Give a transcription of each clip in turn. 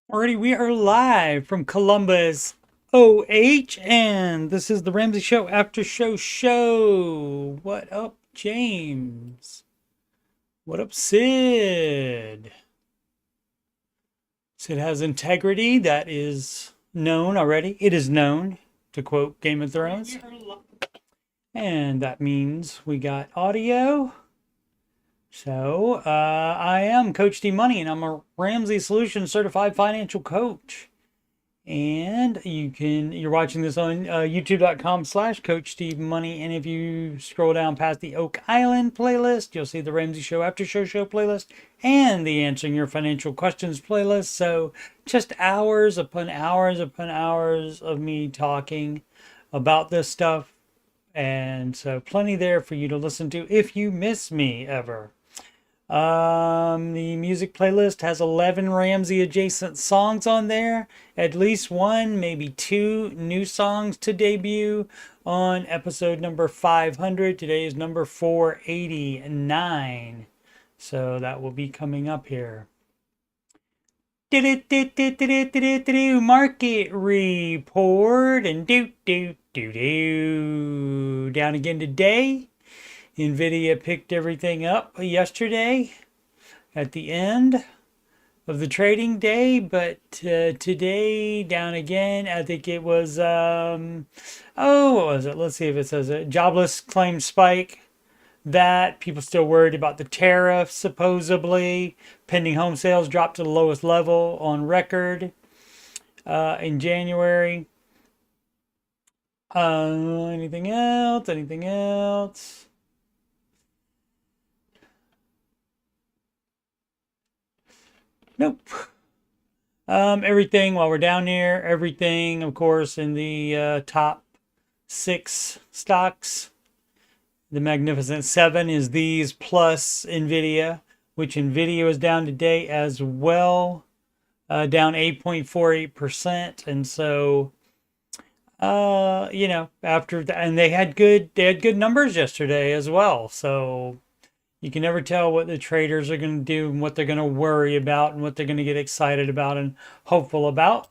Alrighty, we are live from Columbus, OH, and this is the Ramsey Show After Show. What up, James? What up, Sid? Sid has integrity. That is known already. It is known, to quote Game of Thrones. And that means we got audio. So, I am Coach D Money, and I'm a Ramsey Solutions certified financial coach. And you're watching this on youtube.com/Coach Steve Money. And if you scroll down past the Oak Island playlist, you'll see the Ramsey Show After Show playlist and the Answering Your Financial Questions playlist. So just hours upon hours upon hours of me talking about this stuff. And so plenty there for you to listen to if you miss me ever. The music playlist has 11 Ramsey adjacent songs on there. At least one, maybe two new songs to debut on episode number 500. Today is number 489. So that will be coming up here. Market report and down again today. NVIDIA picked everything up yesterday at the end of the trading day, but today down again. I think it was, what was it? Let's see if it says it. Jobless claim spike. That people still worried about the tariffs, supposedly. Pending home sales dropped to the lowest level on record in January. Anything else? Anything else? Nope. Everything while we're down here, everything, of course, in the top 6 stocks. The Magnificent 7 is these plus NVIDIA, which NVIDIA was down today as well, down 8.48%. And so, after that, and they had good numbers yesterday as well. So you can never tell what the traders are going to do and what they're going to worry about and what they're going to get excited about and hopeful about.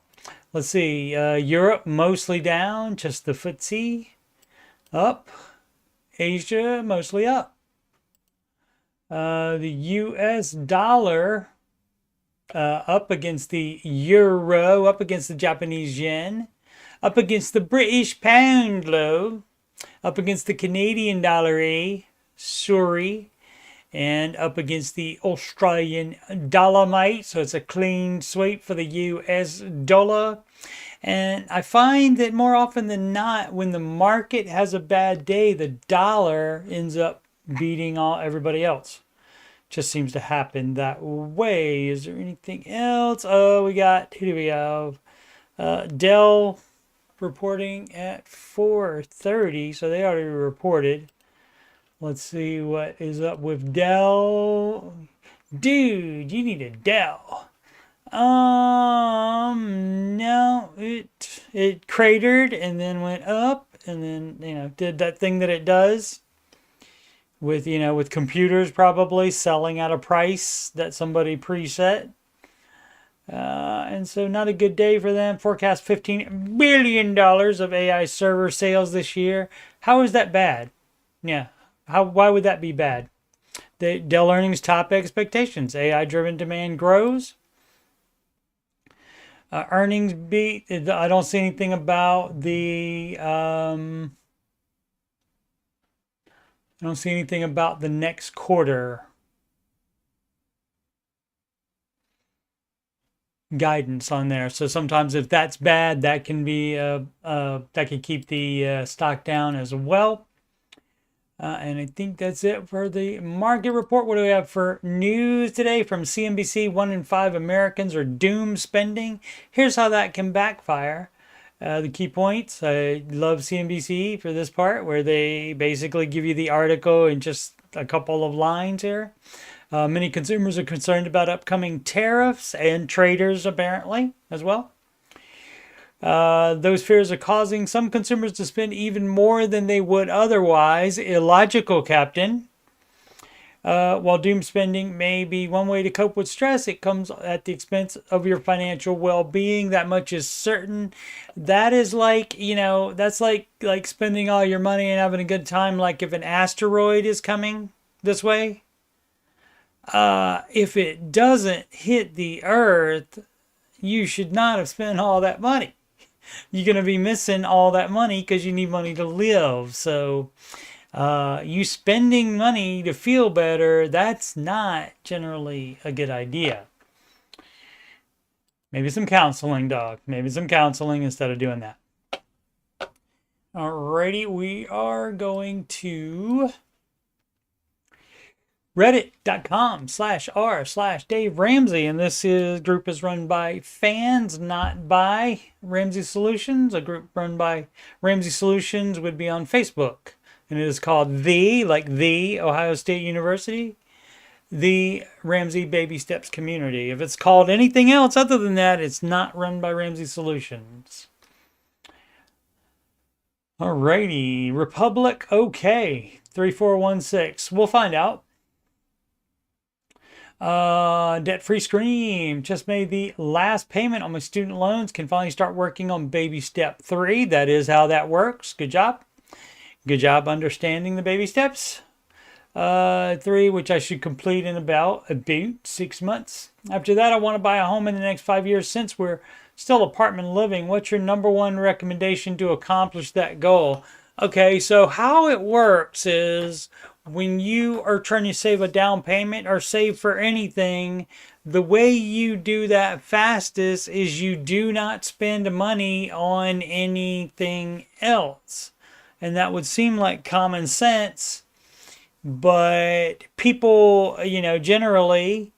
Let's see. Europe mostly down, just the FTSE up. Asia mostly up. The US dollar up against the euro, up against the Japanese yen, up against the British pound low, up against the Canadian dollar sorry, and up against the Australian dollar, so it's a clean sweep for the US dollar. And I find that more often than not, when the market has a bad day, the dollar ends up beating everybody else. Just seems to happen that way. Is there anything else? Oh, who do we have? Dell reporting at 4:30, so they already reported. Let's see what is up with Dell. Dude, you need a Dell. No, it cratered and then went up and then, did that thing that it does with computers probably selling at a price that somebody preset. And so not a good day for them. Forecast $15 billion of AI server sales this year. How is that bad? Yeah. Why would that be bad? The Dell earnings top expectations. AI driven demand grows. Earnings beat. I don't see anything about the. I don't see anything about the next quarter guidance on there. So sometimes if that's bad, that can be that can keep the stock down as well. And I think that's it for the market report. What do we have for news today from CNBC? 1 in 5 Americans are doom spending. Here's how that can backfire. The key points. I love CNBC for this part, where they basically give you the article in just a couple of lines here. Many consumers are concerned about upcoming tariffs, and traders apparently as well. Those fears are causing some consumers to spend even more than they would otherwise. Illogical, Captain. While doom spending may be one way to cope with stress, it comes at the expense of your financial well-being. That much is certain. That is like, that's like spending all your money and having a good time. Like if an asteroid is coming this way, if it doesn't hit the Earth, you should not have spent all that money. You're going to be missing all that money because you need money to live. So you spending money to feel better, that's not generally a good idea. Maybe some counseling, dog. Maybe some counseling instead of doing that. Alrighty, we are going to reddit.com/r/Dave Ramsey, and this group is run by fans, not by Ramsey Solutions. A group run by Ramsey Solutions would be on Facebook, and it is called the Ohio State University, the Ramsey Baby Steps Community. If it's called anything else other than that, it's not run by Ramsey Solutions. Alrighty, Republic OK 3416. We'll find out. Debt-free Scream just made the last payment on my student loans. Can finally start working on baby step 3. That is how that works. Good job. Good job understanding the baby steps. 3, which I should complete in about 6 months. After that, I want to buy a home in the next 5 years. Since we're still apartment living, what's your number one recommendation to accomplish that goal? Okay, so how it works is when you are trying to save a down payment or save for anything, the way you do that fastest is you do not spend money on anything else. And that would seem like common sense, but people, generally,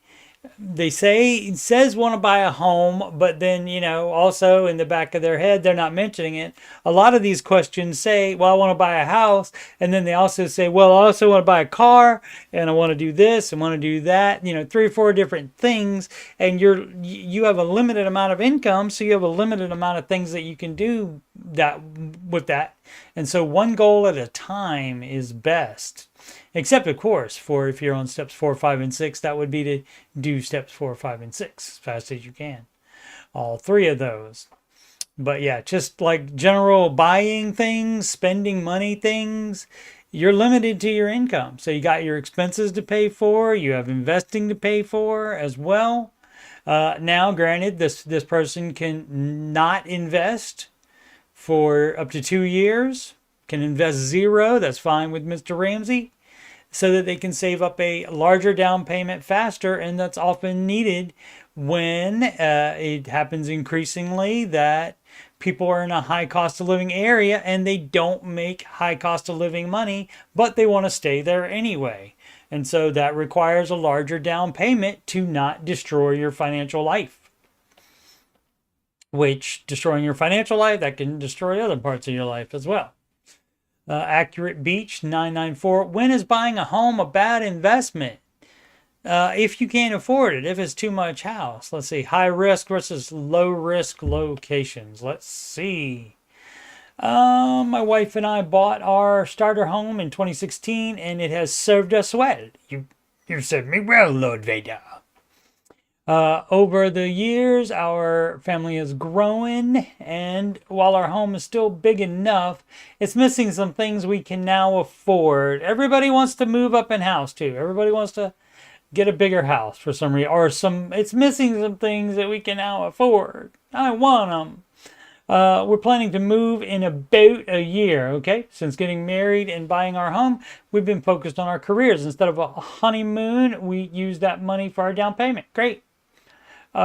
it says want to buy a home, but then, also in the back of their head, they're not mentioning it. A lot of these questions say, well, I want to buy a house. And then they also say, well, I also want to buy a car, and I want to do this and want to do that, 3 or 4 different things. And you have a limited amount of income. So you have a limited amount of things that you can do with that. And so one goal at a time is best. Except, of course, for if you're on steps 4, 5, and 6, that would be to do steps 4, 5, and 6 as fast as you can. All 3 of those. But yeah, just like general buying things, spending money things, you're limited to your income. So you got your expenses to pay for. You have investing to pay for as well. Now, granted, this person can not invest for up to 2 years. Can invest 0. That's fine with Mr. Ramsey, so that they can save up a larger down payment faster. And that's often needed when it happens increasingly that people are in a high cost of living area and they don't make high cost of living money, but they want to stay there anyway. And so that requires a larger down payment to not destroy your financial life. Which, destroying your financial life, that can destroy other parts of your life as well. Accurate Beach 994. When is buying a home a bad investment? If you can't afford it, if it's too much house. Let's see. High risk versus low risk locations. Let's see. My wife and I bought our starter home in 2016, and it has served us well. You served me well, Lord Vader. Over the years, our family is growing, and while our home is still big enough, it's missing some things we can now afford. Everybody wants to move up in house too. Everybody wants to get a bigger house for some reason, or it's missing some things that we can now afford. I want them. We're planning to move in about a year, okay? Since getting married and buying our home, we've been focused on our careers. Instead of a honeymoon, we use that money for our down payment. Great.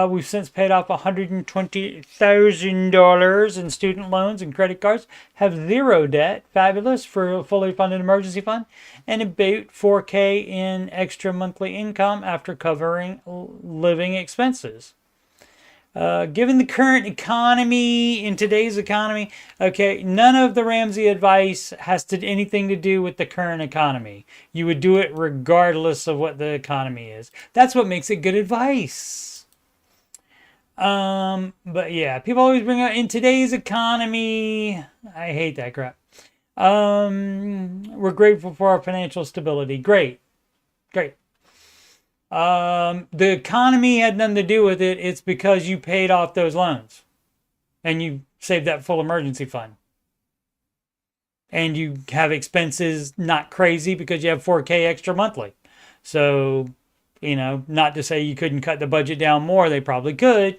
We've since paid off $120,000 in student loans and credit cards, have 0 debt, fabulous, for a fully funded emergency fund, and about $4,000 in extra monthly income after covering living expenses. Given the current economy, in today's economy, okay, none of the Ramsey advice has anything to do with the current economy. You would do it regardless of what the economy is. That's what makes it good advice. But yeah, people always bring up in today's economy. I hate that crap. We're grateful for our financial stability. Great. Great. The economy had nothing to do with it. It's because you paid off those loans and you saved that full emergency fund. And you have expenses not crazy because you have $4K extra monthly. So, you know, not to say you couldn't cut the budget down more. They probably could,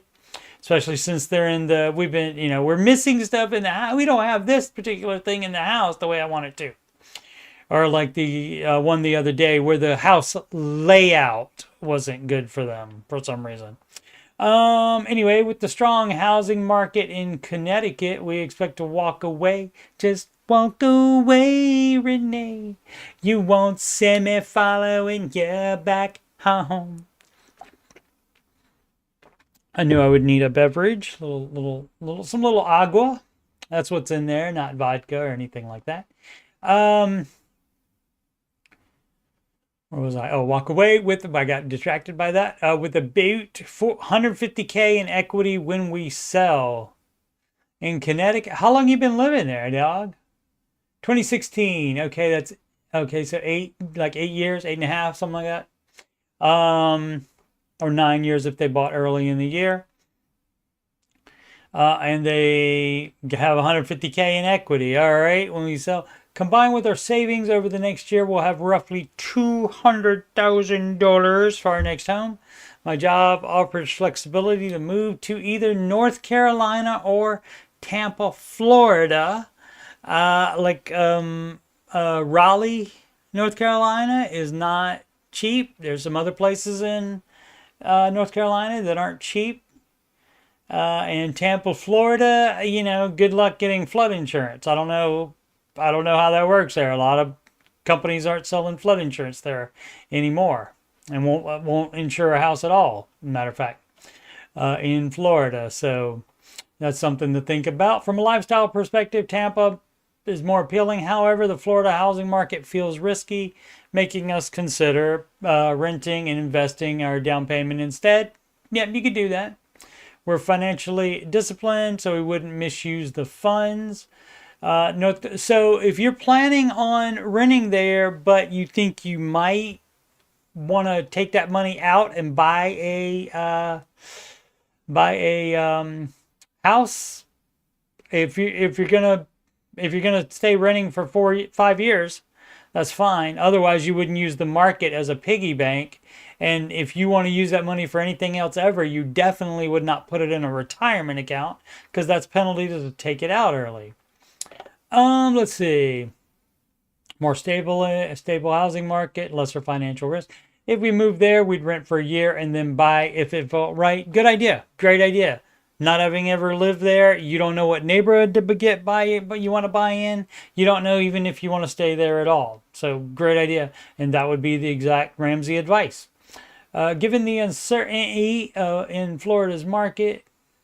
especially since they're in the, we've been, you know, we're missing stuff in the house. We don't have this particular thing in the house the way I want it to. Or like the one the other day where the house layout wasn't good for them for some reason. Anyway, with the strong housing market in Connecticut, we expect to walk away. Just walk away, Renee. You won't see me following you back home. I knew I would need a beverage, some little agua. That's what's in there, not vodka or anything like that. Where was I? Oh, walk away with, I got distracted by that. With about $150K in equity when we sell in Connecticut. How long you been living there, dog? 2016. Okay, that's okay. So 8 years, 8.5, something like that. Or 9 years if they bought early in the year. And they have $150K in equity. All right, when we sell. Combined with our savings over the next year, we'll have roughly $200,000 for our next home. My job offers flexibility to move to either North Carolina or Tampa, Florida. Raleigh, North Carolina is not cheap. There's some other places in North Carolina that aren't cheap. And Tampa, Florida, you know, good luck getting flood insurance. I don't know how that works there. A lot of companies aren't selling flood insurance there anymore and won't insure a house at all, matter of fact, in Florida. So that's something to think about. From a lifestyle perspective, Tampa is more appealing. However, the Florida housing market feels risky, making us consider renting and investing our down payment instead. Yeah, you could do that. We're financially disciplined, so we wouldn't misuse the funds. So if you're planning on renting there, but you think you might want to take that money out and buy a house, if you're gonna stay renting for 5 years, that's fine. Otherwise, you wouldn't use the market as a piggy bank. And if you want to use that money for anything else ever, you definitely would not put it in a retirement account because that's penalty to take it out early. Let's see. More stable housing market, lesser financial risk. If we move there, we'd rent for a year and then buy if it felt right. Good idea. Great idea. Not having ever lived there, you don't know what neighborhood to but you want to buy in. You don't know even if you want to stay there at all. So great idea. And that would be the exact Ramsey advice. Given the uncertainty in Florida's market,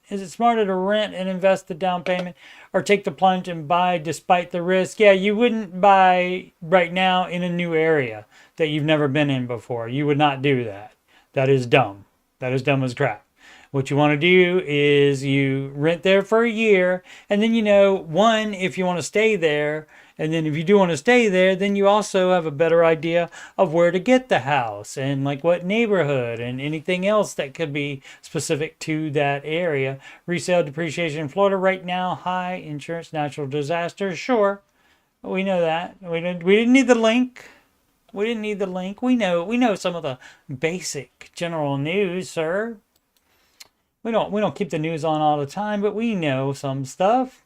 is it smarter to rent and invest the down payment or take the plunge and buy despite the risk? Yeah, you wouldn't buy right now in a new area that you've never been in before. You would not do that. That is dumb. That is dumb as crap. What you want to do is you rent there for a year, and then, you know, one, if you want to stay there, and then if you do want to stay there, then you also have a better idea of where to get the house and like what neighborhood and anything else that could be specific to that area. Resale depreciation in Florida right now, high insurance, natural disasters. Sure, we know that. We didn't need the link. We didn't need the link. We know some of the basic general news, sir. We don't keep the news on all the time, but we know some stuff.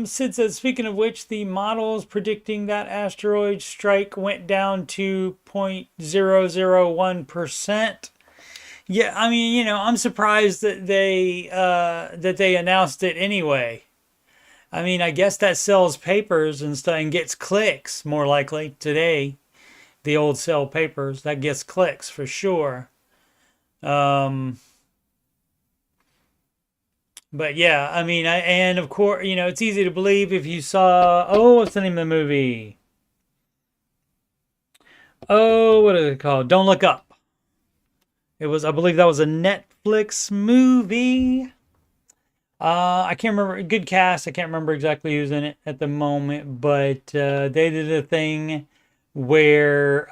Sid says, speaking of which, the models predicting that asteroid strike went down to 0.001%. Yeah, I mean, you know, I'm surprised that they announced it anyway. I mean, I guess that sells papers and stuff and gets clicks more likely today. The old sell papers, that gets clicks for sure. But yeah, I mean, and of course, you know, it's easy to believe if you saw, what's the name of the movie? What is it called? Don't Look Up. I believe that was a Netflix movie. I can't remember. Good cast. I can't remember exactly who's in it at the moment, but they did a thing where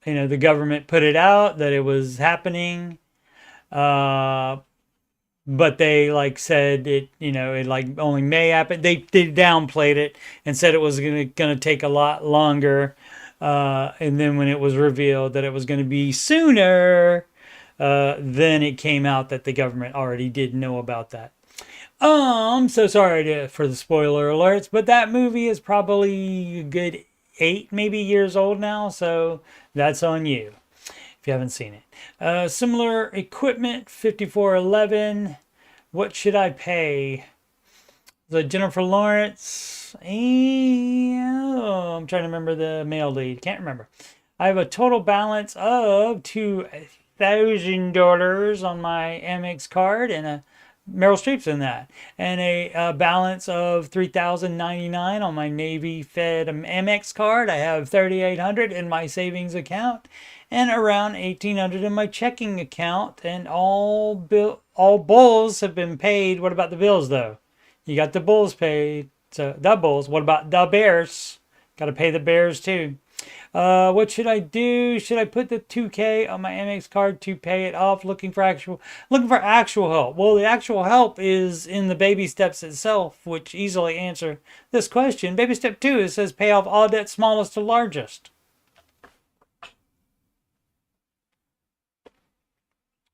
the government put it out that it was happening, uh, but they like said it. It like only may happen. They downplayed it and said it was gonna take a lot longer. And then when it was revealed that it was going to be sooner, then it came out that the government already did know about that. So sorry for the spoiler alerts, but that movie is probably a good 8 maybe years old now, so that's on you if you haven't seen it. Similar equipment, 5411. What should I pay? The Jennifer Lawrence. I'm trying to remember the male lead. Can't remember. I have a total balance of $2,000 on my Amex card, and a Meryl Streep's in that, and a balance of $3,099 on my Navy Fed Amex card. I have $3,800 in my savings account, and around $1,800 in my checking account. And all bills have been paid. What about the bills though? You got the Bulls paid. So the Bulls. What about the Bears? Got to pay the Bears too. What should I do? Should I put the $2K on my Amex card to pay it off? Looking for actual help. Well, the actual help is in the baby steps itself, which easily answer this question. Baby step 2, it says pay off all debt smallest to largest.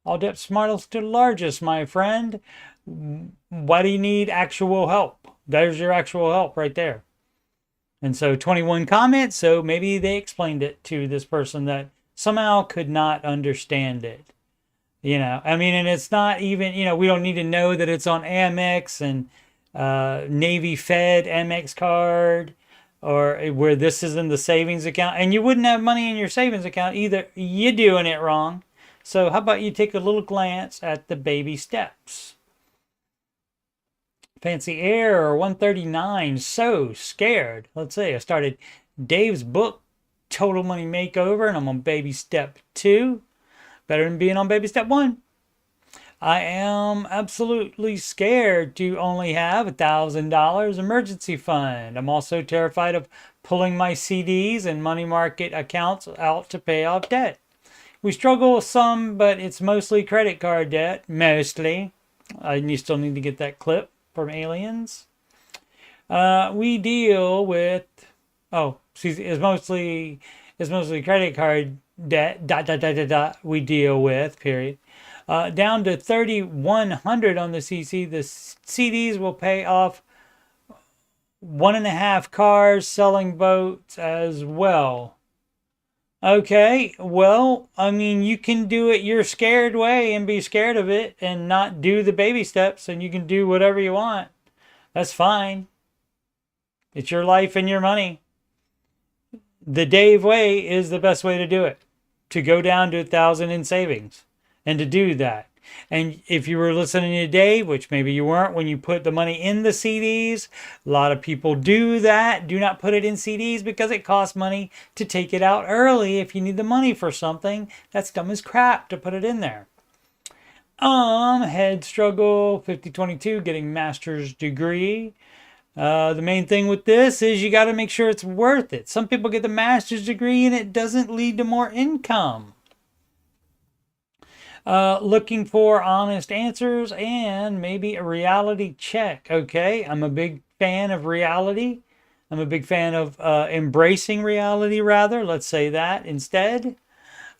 All debt smallest to largest, my friend. Why do you need actual help? There's your actual help right there. And so 21 comments, so maybe they explained it to this person that somehow could not understand it. And it's not even, we don't need to know that it's on Amex and Navy Fed Amex card, or where this is in the savings account. And you wouldn't have money in your savings account either. You're doing it wrong. So how about you take a little glance at the baby steps? Fancy Air 139, so scared. Let's see, I started Dave's book, Total Money Makeover, and I'm on baby step 2. Better than being on baby step 1. I am absolutely scared to only have $1,000 emergency fund. I'm also terrified of pulling my CDs and money market accounts out to pay off debt. We struggle with some, but it's mostly credit card debt, mostly. You still need to get that clip from Aliens. We deal with it's mostly credit card debt. We deal with period. Down to 3,100 on the CC. The CDs will pay off 1.5 cars, selling boats as well. Okay, well, you can do it your scared way and be scared of it and not do the baby steps, and you can do whatever you want. That's fine. It's your life and your money. The Dave way is the best way to do it. To go down to 1,000 in savings and to do that. And if you were listening to Dave, which maybe you weren't when you put the money in the CDs, a lot of people do that. Do not put it in CDs because it costs money to take it out early if you need the money for something. That's dumb as crap to put it in there. Head struggle, 5022, getting master's degree. The main thing with this is you got to make sure it's worth it. Some people get the master's degree and it doesn't lead to more income. Looking for honest answers and maybe a reality check. Okay, I'm a big fan of reality. I'm a big fan of embracing reality, rather. Let's say that instead.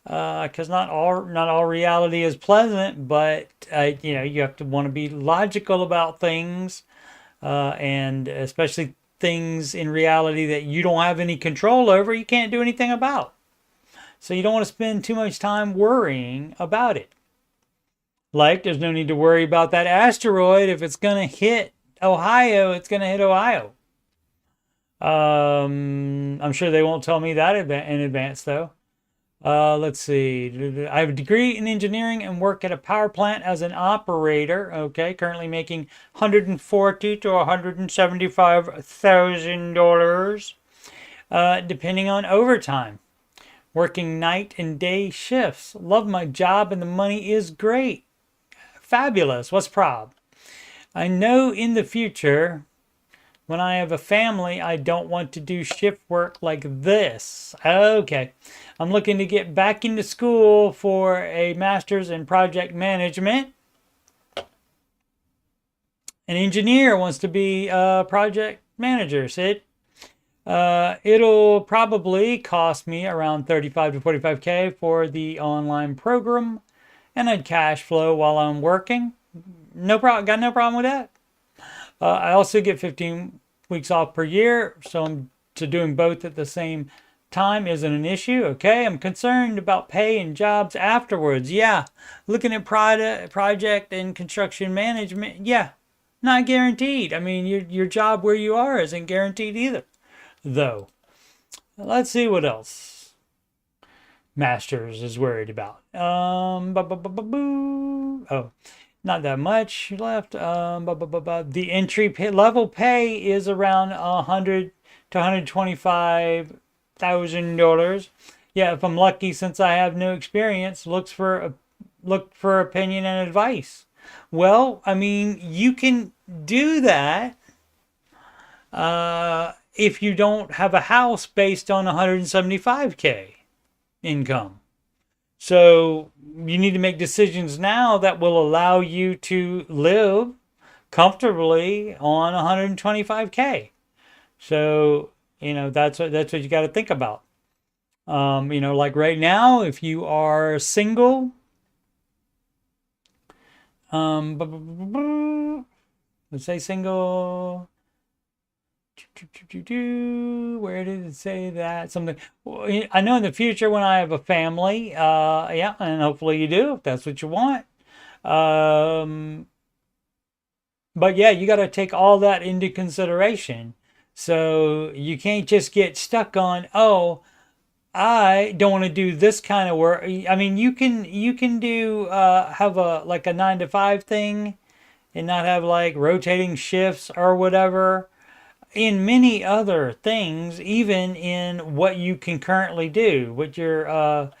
Because not all reality is pleasant, but you have to want to be logical about things, and especially things in reality that you don't have any control over, you can't do anything about. So you don't want to spend too much time worrying about it. Like, there's no need to worry about that asteroid. If it's going to hit Ohio, it's going to hit Ohio. I'm sure they won't tell me that in advance, though. Let's see. I have a degree in engineering and work at a power plant as an operator. Okay, currently making $140,000 to $175,000, depending on overtime. Working night and day shifts. Love my job and the money is great. Fabulous. What's prob? I know in the future, when I have a family, I don't want to do shift work like this. Okay. I'm looking to get back into school for a master's in project management. An engineer wants to be a project manager, Sid. It'll probably cost me around 35 to 45K for the online program, and I'd cash flow while I'm working. No problem. Got no problem with that. I also get 15 weeks off per year, so doing both at the same time isn't an issue. Okay, I'm concerned about pay and jobs afterwards. Yeah, looking at project and construction management. Yeah, not guaranteed. I mean, your job where you are isn't guaranteed either, though. Let's see what else Masters is worried about. Oh, not that much left. The entry level pay is around $100 to $125,000. Yeah, if I'm lucky, since I have no experience, look for opinion and advice. Well, I mean, you can do that if you don't have a house based on 175K income. So you need to make decisions now that will allow you to live comfortably on 125K. So, that's what you got to think about. Like right now, if you are single, let's say single. Where did it say that? Something. I know in the future when I have a family, yeah, and hopefully you do, if that's what you want. But yeah, you got to take all that into consideration. So you can't just get stuck on, oh, I don't want to do this kind of work. I mean, you can do have a 9 to 5 thing, and not have like rotating shifts or whatever. In many other things, even in what you can currently do with your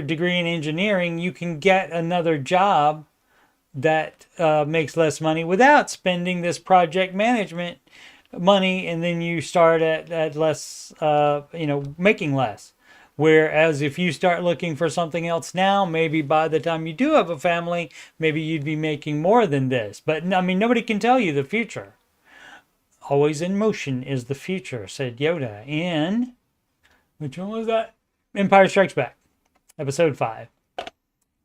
degree in engineering, you can get another job that makes less money without spending this project management money, and then you start at less, making less. Whereas if you start looking for something else now, maybe by the time you do have a family, maybe you'd be making more than this. But I mean, nobody can tell you the future. Always in motion is the future, said Yoda in, which one was that? Empire Strikes Back, episode 5.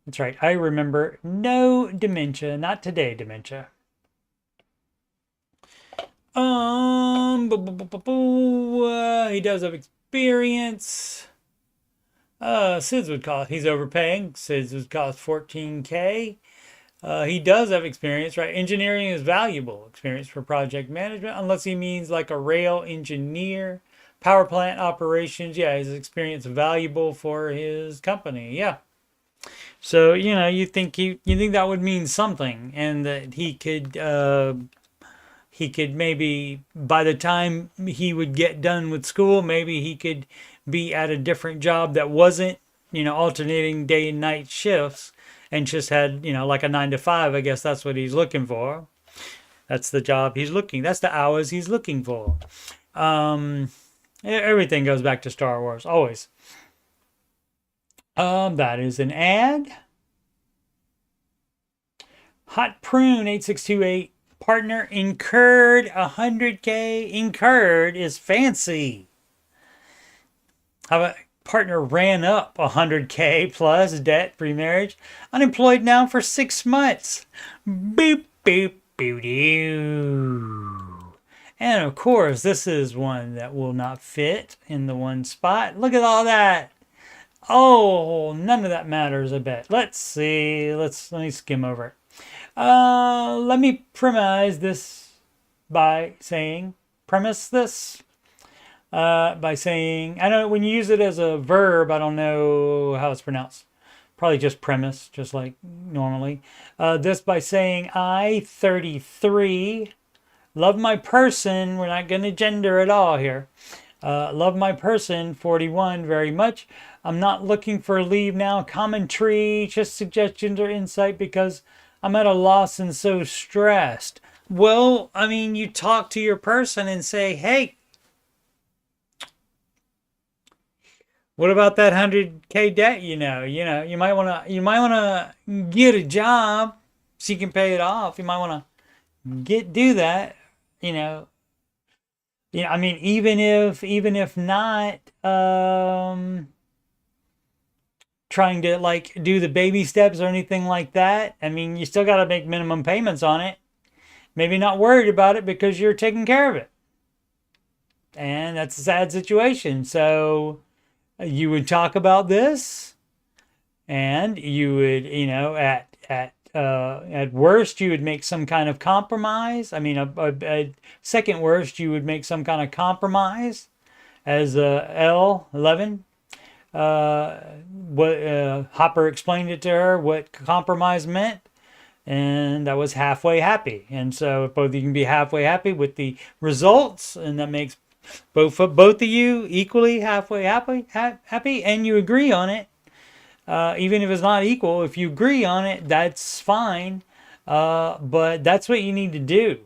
That's right. I remember. No dementia. Not today, dementia. He does have experience. Sid's would cost. He's overpaying. Sid's would cost 14K. He does have experience, right? Engineering is valuable experience for project management, unless he means like a rail engineer. Power plant operations, yeah, his experience valuable for his company, yeah. So you think that would mean something, and that he could maybe, by the time he would get done with school, maybe he could be at a different job that wasn't alternating day and night shifts, and just had, like a 9 to 5, I guess that's what he's looking for. That's the job he's looking. That's the hours he's looking for. Everything goes back to Star Wars, always. That is an ad. Hot Prune 8628. Partner incurred 100K. Incurred is fancy. How about partner ran up 100K plus debt pre-marriage. Unemployed now for 6 months. Boop, boop, boop, doo. And of course, this is one that will not fit in the one spot. Look at all that. Oh, none of that matters, I bet. Let's see. Let me skim over it. Let me premise this by saying, I know when you use it as a verb, I don't know how it's pronounced. Probably just premise, just like normally. This by saying, I, 33, love my person. We're not going to gender at all here. Love my person, 41, very much. I'm not looking for leave now. Common tree, just suggestions or insight because I'm at a loss and so stressed. Well, I mean, you talk to your person and say, hey, what about that 100K debt? You might want to get a job so you can pay it off. You might want to do that. You know, I mean, even if not, trying to like do the baby steps or anything like that. I mean, you still got to make minimum payments on it. Maybe not worried about it because you're taking care of it. And that's a sad situation. So you would talk about this, and you would, at worst, you would make some kind of compromise. I mean, a second worst, you would make some kind of compromise as L11. Hopper explained it to her, what compromise meant, and I was halfway happy. And so if both of you can be halfway happy with the results, and that makes both of you equally halfway happy, and you agree on it, even if it's not equal, if you agree on it, that's fine. But that's what you need to do.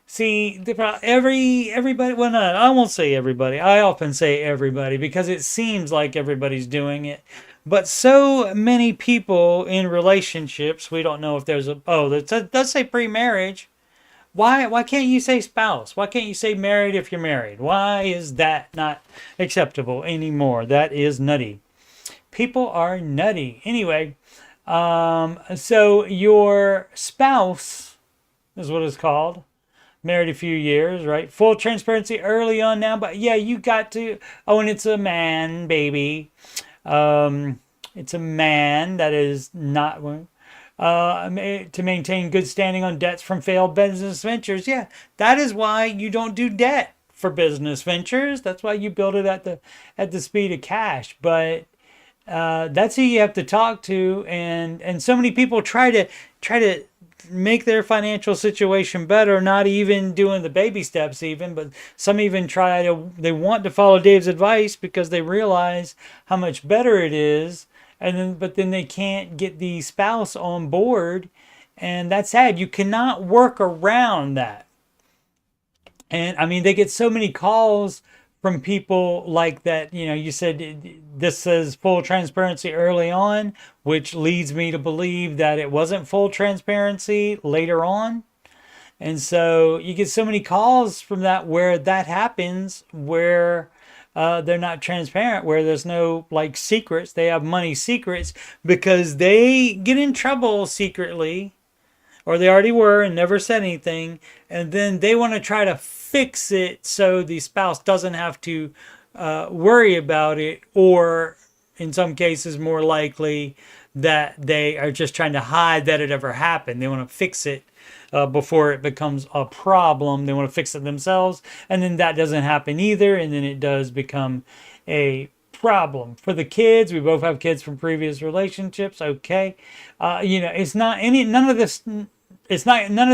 See, everybody, well, no, I won't say everybody. I often say everybody because it seems like everybody's doing it. But so many people in relationships, we don't know if there's it does say pre-marriage. Why can't you say spouse? Why can't you say married if you're married? Why is that not acceptable anymore? That is nutty. People are nutty. Anyway, so your spouse is what it's called. Married a few years, right? Full transparency early on now, but yeah, you got to. Oh, and it's a man, baby. It's a man that is not to maintain good standing on debts from failed business ventures. Yeah, that is why you don't do debt for business ventures. That's why you build it at the speed of cash. But that's who you have to talk to, and so many people try to make their financial situation better, not even doing the baby steps even, but some even they want to follow Dave's advice because they realize how much better it is, but then they can't get the spouse on board, and that's sad. You cannot work around that. And I mean, they get so many calls from people like that. You said this says full transparency early on, which leads me to believe that it wasn't full transparency later on. And so you get so many calls from that where that happens, where they're not transparent, where there's no like secrets. They have money secrets because they get in trouble secretly, or they already were and never said anything, and then they want to try to fix it so the spouse doesn't have to worry about it, or in some cases more likely that they are just trying to hide that it ever happened. They want to fix it before it becomes a problem. They want to fix it themselves, and then that doesn't happen either, and then it does become a problem. For the kids, we both have kids from previous relationships. Okay, it's not none of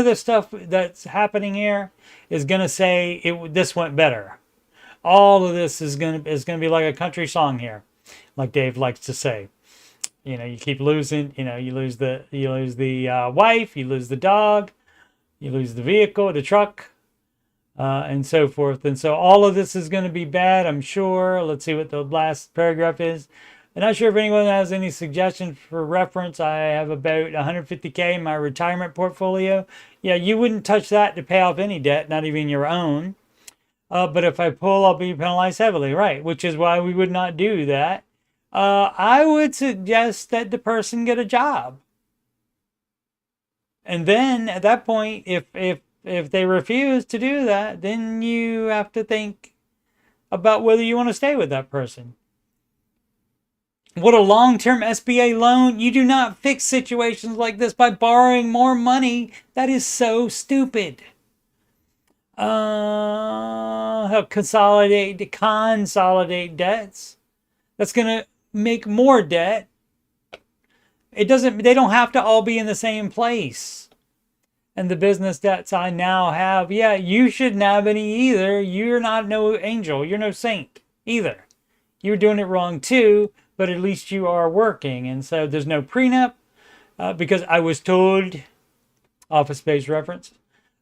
this stuff that's happening here is gonna say this went better. All of this is gonna be like a country song here, like Dave likes to say. You keep losing. You lose the wife, you lose the dog, you lose the vehicle, the truck, and so forth. And so all of this is going to be bad, I'm sure. Let's see what the last paragraph is. I'm not sure if anyone has any suggestions for reference. I have about 150K in my retirement portfolio. Yeah, you wouldn't touch that to pay off any debt, not even your own. But if I pull, I'll be penalized heavily, right? Which is why we would not do that. I would suggest that the person get a job. And then at that point, if they refuse to do that, then you have to think about whether you want to stay with that person. What a long-term SBA loan. You do not fix situations like this by borrowing more money. That is so stupid. Consolidate debts. That's going to make more debt. They don't have to all be in the same place. And the business debts I now have, yeah, you shouldn't have any either. You're not no angel. You're no saint either. You're doing it wrong too, but at least you are working. And so there's no prenup. because I was told, Office Space reference,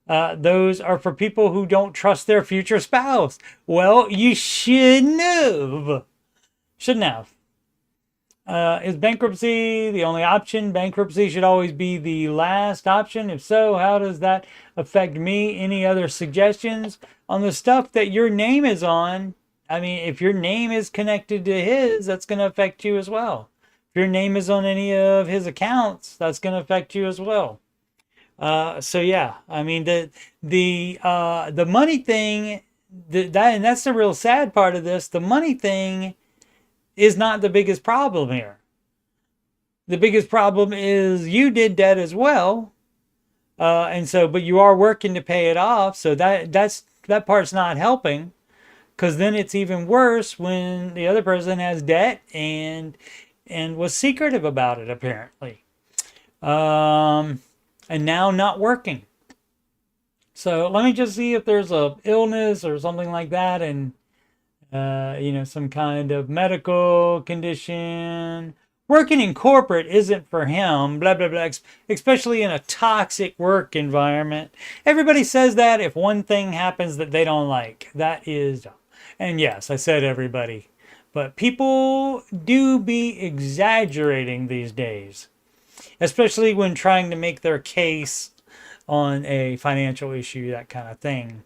those are for people who don't trust their future spouse. Well, you shouldn't have. Shouldn't have. Is bankruptcy the only option? Bankruptcy should always be the last option. If so, how does that affect me? Any other suggestions on the stuff that your name is on? I mean, if your name is connected to his, that's going to affect you as well. If your name is on any of his accounts, that's going to affect you as well. So yeah, I mean the money thing, and that's the real sad part of this. The money thing is not the biggest problem here. The biggest problem is you did debt as well, and so but you are working to pay it off. So that part's not helping, because then it's even worse when the other person has debt and was secretive about it apparently, and now not working. So let me just see if there's a illness or something like that, and some kind of medical condition. Working in corporate isn't for him, blah, blah, blah, especially in a toxic work environment. Everybody says that if one thing happens that they don't like. That is, and yes, I said everybody. But people do be exaggerating these days, especially when trying to make their case on a financial issue, that kind of thing.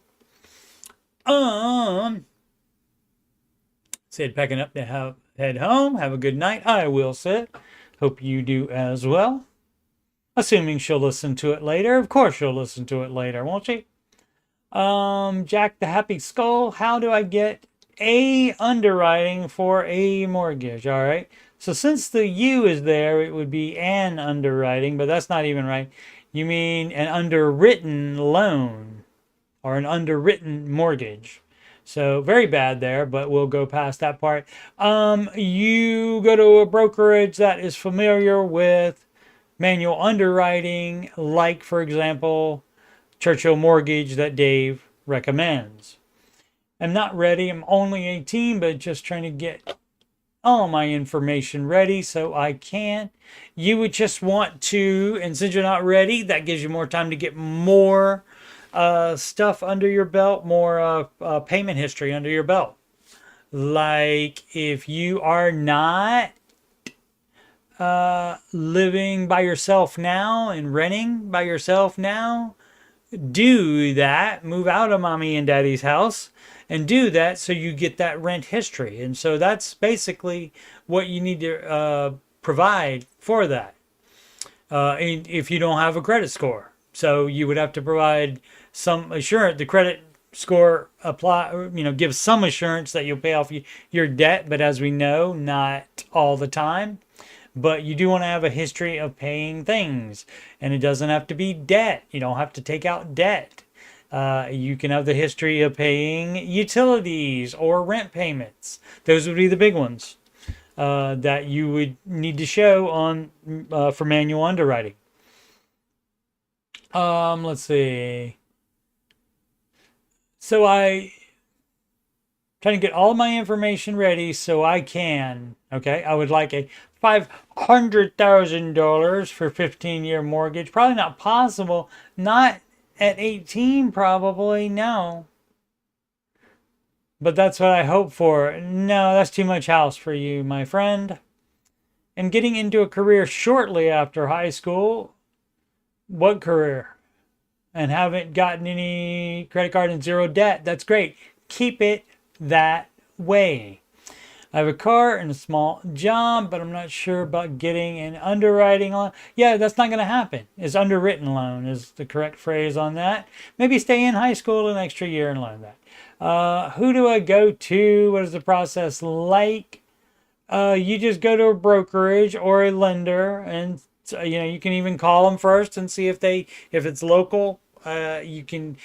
Sid packing up to head home. Have a good night. I will, Sid. Hope you do as well. Assuming she'll listen to it later. Of course she'll listen to it later, won't she? Jack the Happy Skull. How do I get a underwriting for a mortgage? All right. So since the U is there, it would be an underwriting, but that's not even right. You mean an underwritten loan or an underwritten mortgage. So very bad there, but we'll go past that part. You go to a brokerage that is familiar with manual underwriting, like, for example, Churchill Mortgage that Dave recommends. I'm not ready. I'm only 18, but just trying to get all my information ready so I can. You would just want to, and since you're not ready, that gives you more time to get more stuff under your belt, more payment history under your belt. Like if you are not living by yourself now and renting by yourself now, do that. Move out of mommy and daddy's house and do that so you get that rent history. And so that's basically what you need to provide for that. If you don't have a credit score. So you would have to provide some assurance. The credit score gives some assurance that you'll pay off your debt, but as we know, not all the time. But you do want to have a history of paying things, and it doesn't have to be debt. You don't have to take out debt. You can have the history of paying utilities or rent payments. Those would be the big ones that you would need to show on for manual underwriting. Let's see. So I trying to get all my information ready so I can. Okay, I would like a $500,000 for 15-year mortgage. Probably not possible. Not at 18, probably. No. But that's what I hope for. No, that's too much house for you, my friend. And getting into a career shortly after high school. What career? And haven't gotten any credit card and zero debt. That's great. Keep it that way. I have a car and a small job, but I'm not sure about getting an underwriting loan. Yeah, that's not going to happen. It's underwritten loan is the correct phrase on that. Maybe stay in high school an extra year and learn that. Who do I go to? What is the process like? You just go to a brokerage or a lender, and you can even call them first and see if it's local. You can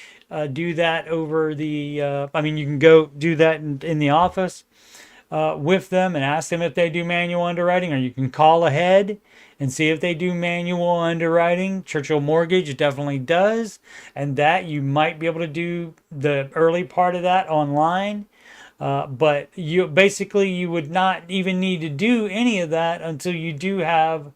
do that over the. You can go do that in the office with them and ask them if they do manual underwriting, or you can call ahead and see if they do manual underwriting. Churchill Mortgage definitely does, and that you might be able to do the early part of that online. But you would not even need to do any of that until you do have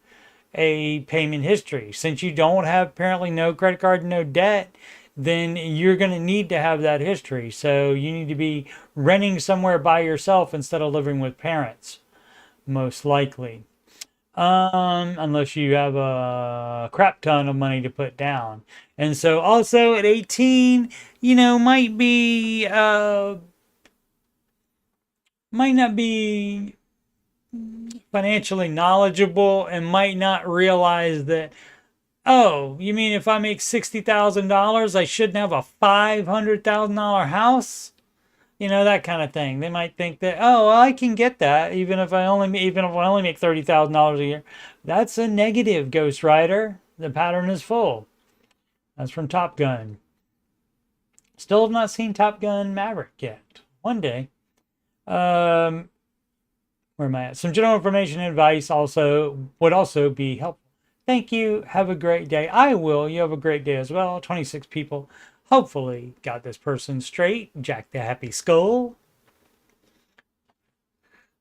a payment history. Since you don't have apparently no credit card, no debt, then you're going to need to have that history. So you need to be renting somewhere by yourself instead of living with parents, most likely. Unless you have a crap ton of money to put down. And so also at 18, might not be financially knowledgeable and might not realize that, oh, you mean if I make $60,000, I shouldn't have a $500,000 house? That kind of thing. They might think that, oh, well, I can get that even if I only make $30,000 a year. That's a negative, Ghost Rider. The pattern is full. That's from Top Gun. Still have not seen Top Gun Maverick yet. One day. Where am I at? Some general information and advice would also be helpful. Thank you. Have a great day. I will. You have a great day as well. 26 people. Hopefully got this person straight. Jack the Happy Skull.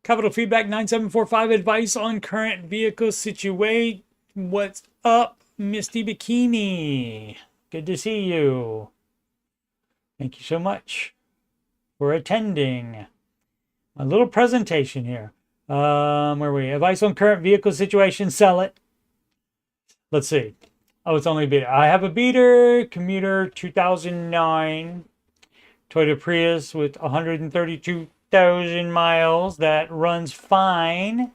Capital Feedback 9745. Advice on current vehicle situation. What's up, Misty Bikini? Good to see you. Thank you so much for attending my little presentation here. Where are we? Advice on current vehicle situation. Sell it. Let's see. Oh, it's only a beater. I have a beater, commuter 2009 Toyota Prius with 132,000 miles that runs fine.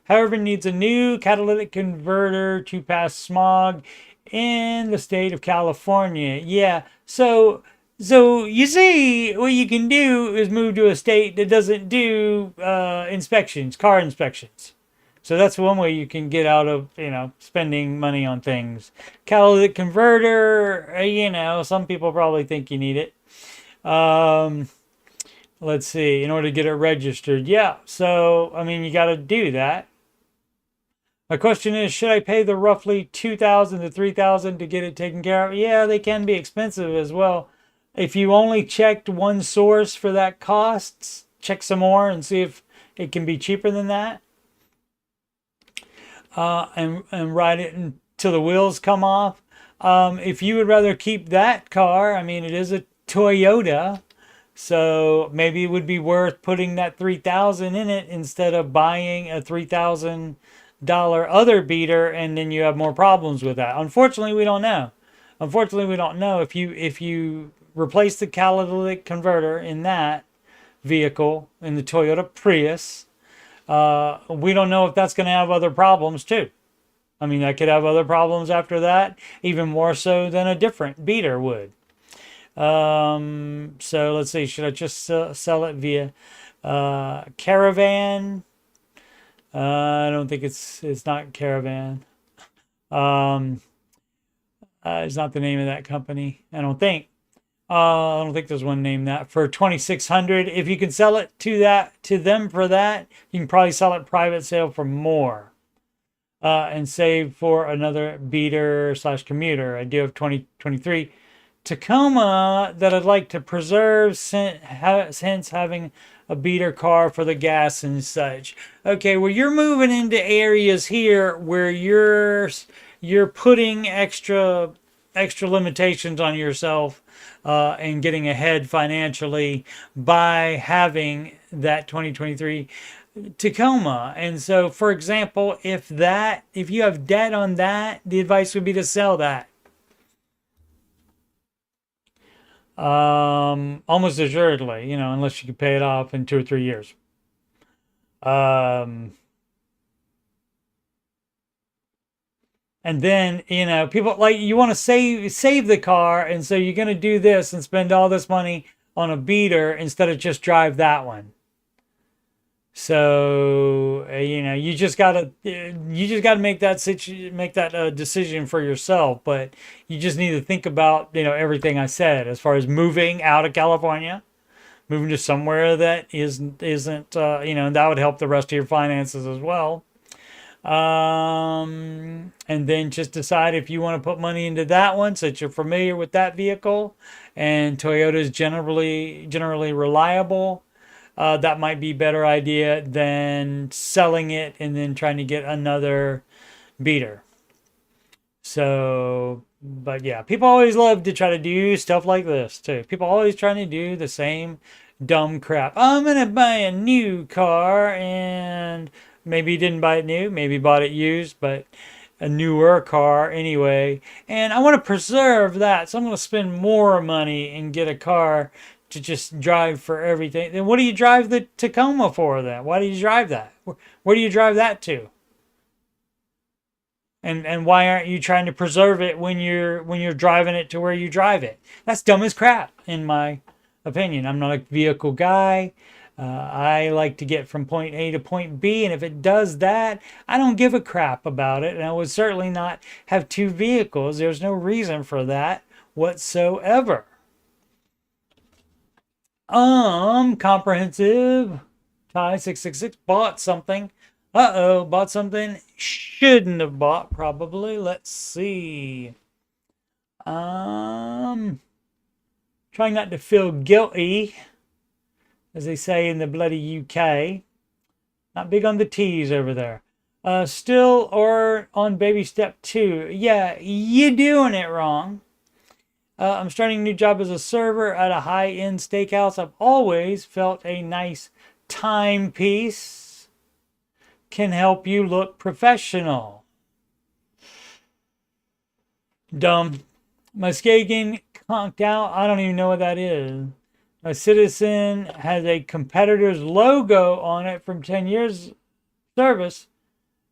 However, needs a new catalytic converter to pass smog in the state of California. Yeah, so you see, what you can do is move to a state that doesn't do inspections, car inspections. So that's one way you can get out of, spending money on things. Catalytic converter, some people probably think you need it. Let's see, in order to get it registered. Yeah, so, you got to do that. My question is, should I pay the roughly $2,000 to $3,000 to get it taken care of? Yeah, they can be expensive as well. If you only checked one source for that cost, check some more and see if it can be cheaper than that. And ride it until the wheels come off. If you would rather keep that car, it is a Toyota, so maybe it would be worth putting that $3,000 in it instead of buying a $3,000 other beater, and then you have more problems with that. Unfortunately, we don't know. If you replace the catalytic converter in that vehicle, in the Toyota Prius, we don't know if that's going to have other problems too. That could have other problems after that, even more so than a different beater would. So let's see, should I just sell it via Caravan? I don't think it's not Caravan. It's not the name of that company, I don't think. I don't think there's one named that. For $2,600, if you can sell it to them for that, you can probably sell it private sale for more, and save for another beater / commuter. I do have 2023 Tacoma that I'd like to preserve, hence having a beater car for the gas and such. Okay, well, you're moving into areas here where you're putting extra limitations on yourself, and getting ahead financially by having that 2023 Tacoma. And so, for example, if you have debt on that, the advice would be to sell that. Almost assuredly, unless you can pay it off in 2 or 3 years. And then, people you want to save the car. And so you're going to do this and spend all this money on a beater instead of just drive that one. So, you just gotta make that decision for yourself. But you just need to think about, everything I said as far as moving out of California, moving to somewhere that isn't, that would help the rest of your finances as well. And then just decide if you want to put money into that one, since you're familiar with that vehicle and Toyota is generally reliable. That might be a better idea than selling it and then trying to get another beater. So, but yeah, people always love to try to do stuff like this too. People always trying to do the same dumb crap. I'm gonna buy a new car, and maybe you didn't buy it new, maybe bought it used, but a newer car anyway. And I want to preserve that, so I'm going to spend more money and get a car to just drive for everything. Then what do you drive the Tacoma for then? Why do you drive that? Where do you drive that to? And why aren't you trying to preserve it when you're driving it to where you drive it? That's dumb as crap, in my opinion. I'm not a vehicle guy. I like to get from point A to point B, and if it does that, I don't give a crap about it, and I would certainly not have two vehicles. There's no reason for that whatsoever. Comprehensive Tie 666 bought something. Bought something shouldn't have bought, probably. Let's see. Trying not to feel guilty, as they say in the bloody UK. Not big on the T's over there. Still or on baby step 2. Yeah, you're doing it wrong. I'm starting a new job as a server at a high-end steakhouse. I've always felt a nice timepiece can help you look professional. Dumb. Muskegon conked out. I don't even know what that is. A Citizen has a competitor's logo on it from 10 years service.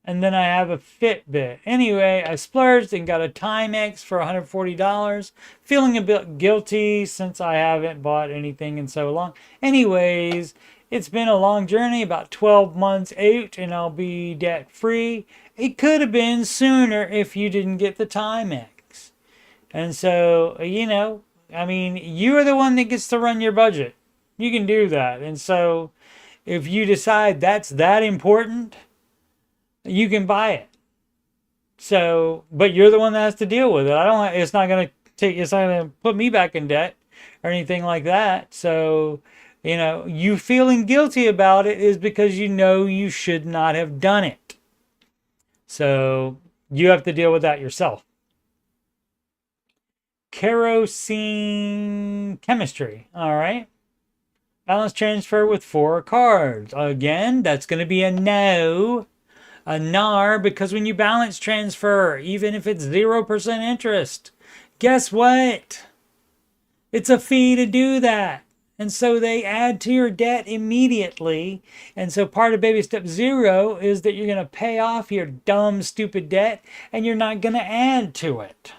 And then I have a Fitbit. Anyway, I splurged and got a Timex for $140. Feeling a bit guilty since I haven't bought anything in so long. Anyways, it's been a long journey, about 12 months out, and I'll be debt free. It could have been sooner if you didn't get the Timex. And so, you know, I mean, you are the one that gets to run your budget. You can do that. And so, if you decide that's that important, you can buy it. So, but you're the one that has to deal with it. It's not going to put me back in debt or anything like that. So, you know, you feeling guilty about it is because you know you should not have done it. So, you have to deal with that yourself. Kerosene chemistry. All right. Balance transfer with 4 cards. Again, that's going to be a no. A NAR, because when you balance transfer, even if it's 0% interest, guess what? It's a fee to do that. And so they add to your debt immediately. And so part of baby step 0 is that you're going to pay off your dumb, stupid debt, and you're not going to add to it.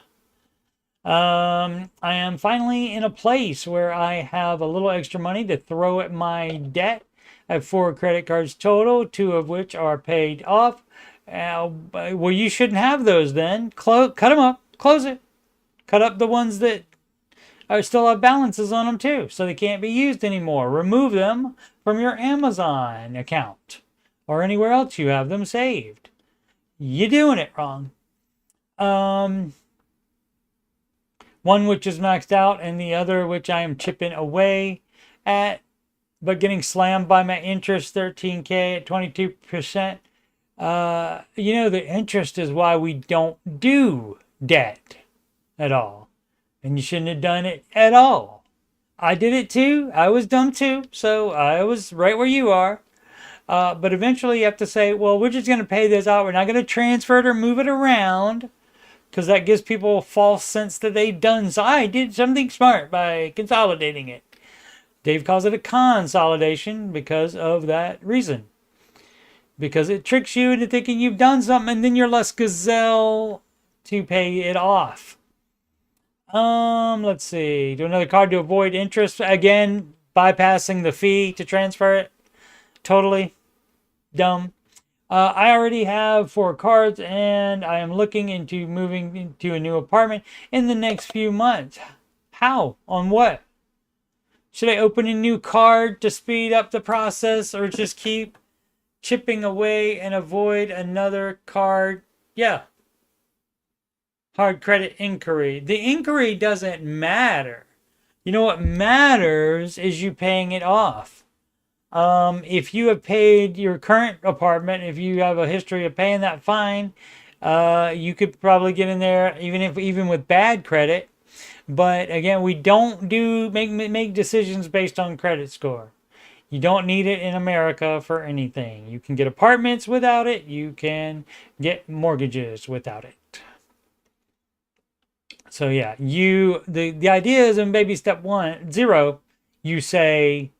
I am finally in a place where I have a little extra money to throw at my debt. I have 4 credit cards total, 2 of which are paid off. Well, you shouldn't have those then. Cut them up. Close it. Cut up the ones that still have balances on them too, so they can't be used anymore. Remove them from your Amazon account or anywhere else you have them saved. You're doing it wrong. One which is maxed out and the other which I am chipping away at, but getting slammed by my interest, 13K at 22%. You know, the interest is why we don't do debt at all. And you shouldn't have done it at all. I did it too. I was dumb too. So I was right where you are. But eventually you have to say, well, we're just going to pay this out. We're not going to transfer it or move it around, because that gives people a false sense that they've done. So I did something smart by consolidating it. Dave calls it a consolidation because of that reason. Because it tricks you into thinking you've done something, and then you're less gazelle to pay it off. Let's see. Do another card to avoid interest. Again, bypassing the fee to transfer it. Totally dumb. I already have 4 cards, and I am looking into moving into a new apartment in the next few months. How? On what? Should I open a new card to speed up the process, or just keep chipping away and avoid another card? Yeah. Hard credit inquiry. The inquiry doesn't matter. You know what matters is you paying it off. If you have paid your current apartment, if you have a history of paying that fine, you could probably get in there even with bad credit. But again, we don't make decisions based on credit score. You don't need it in America for anything. You can get apartments without it. You can get mortgages without it. So yeah, the idea is in baby step 0, you say,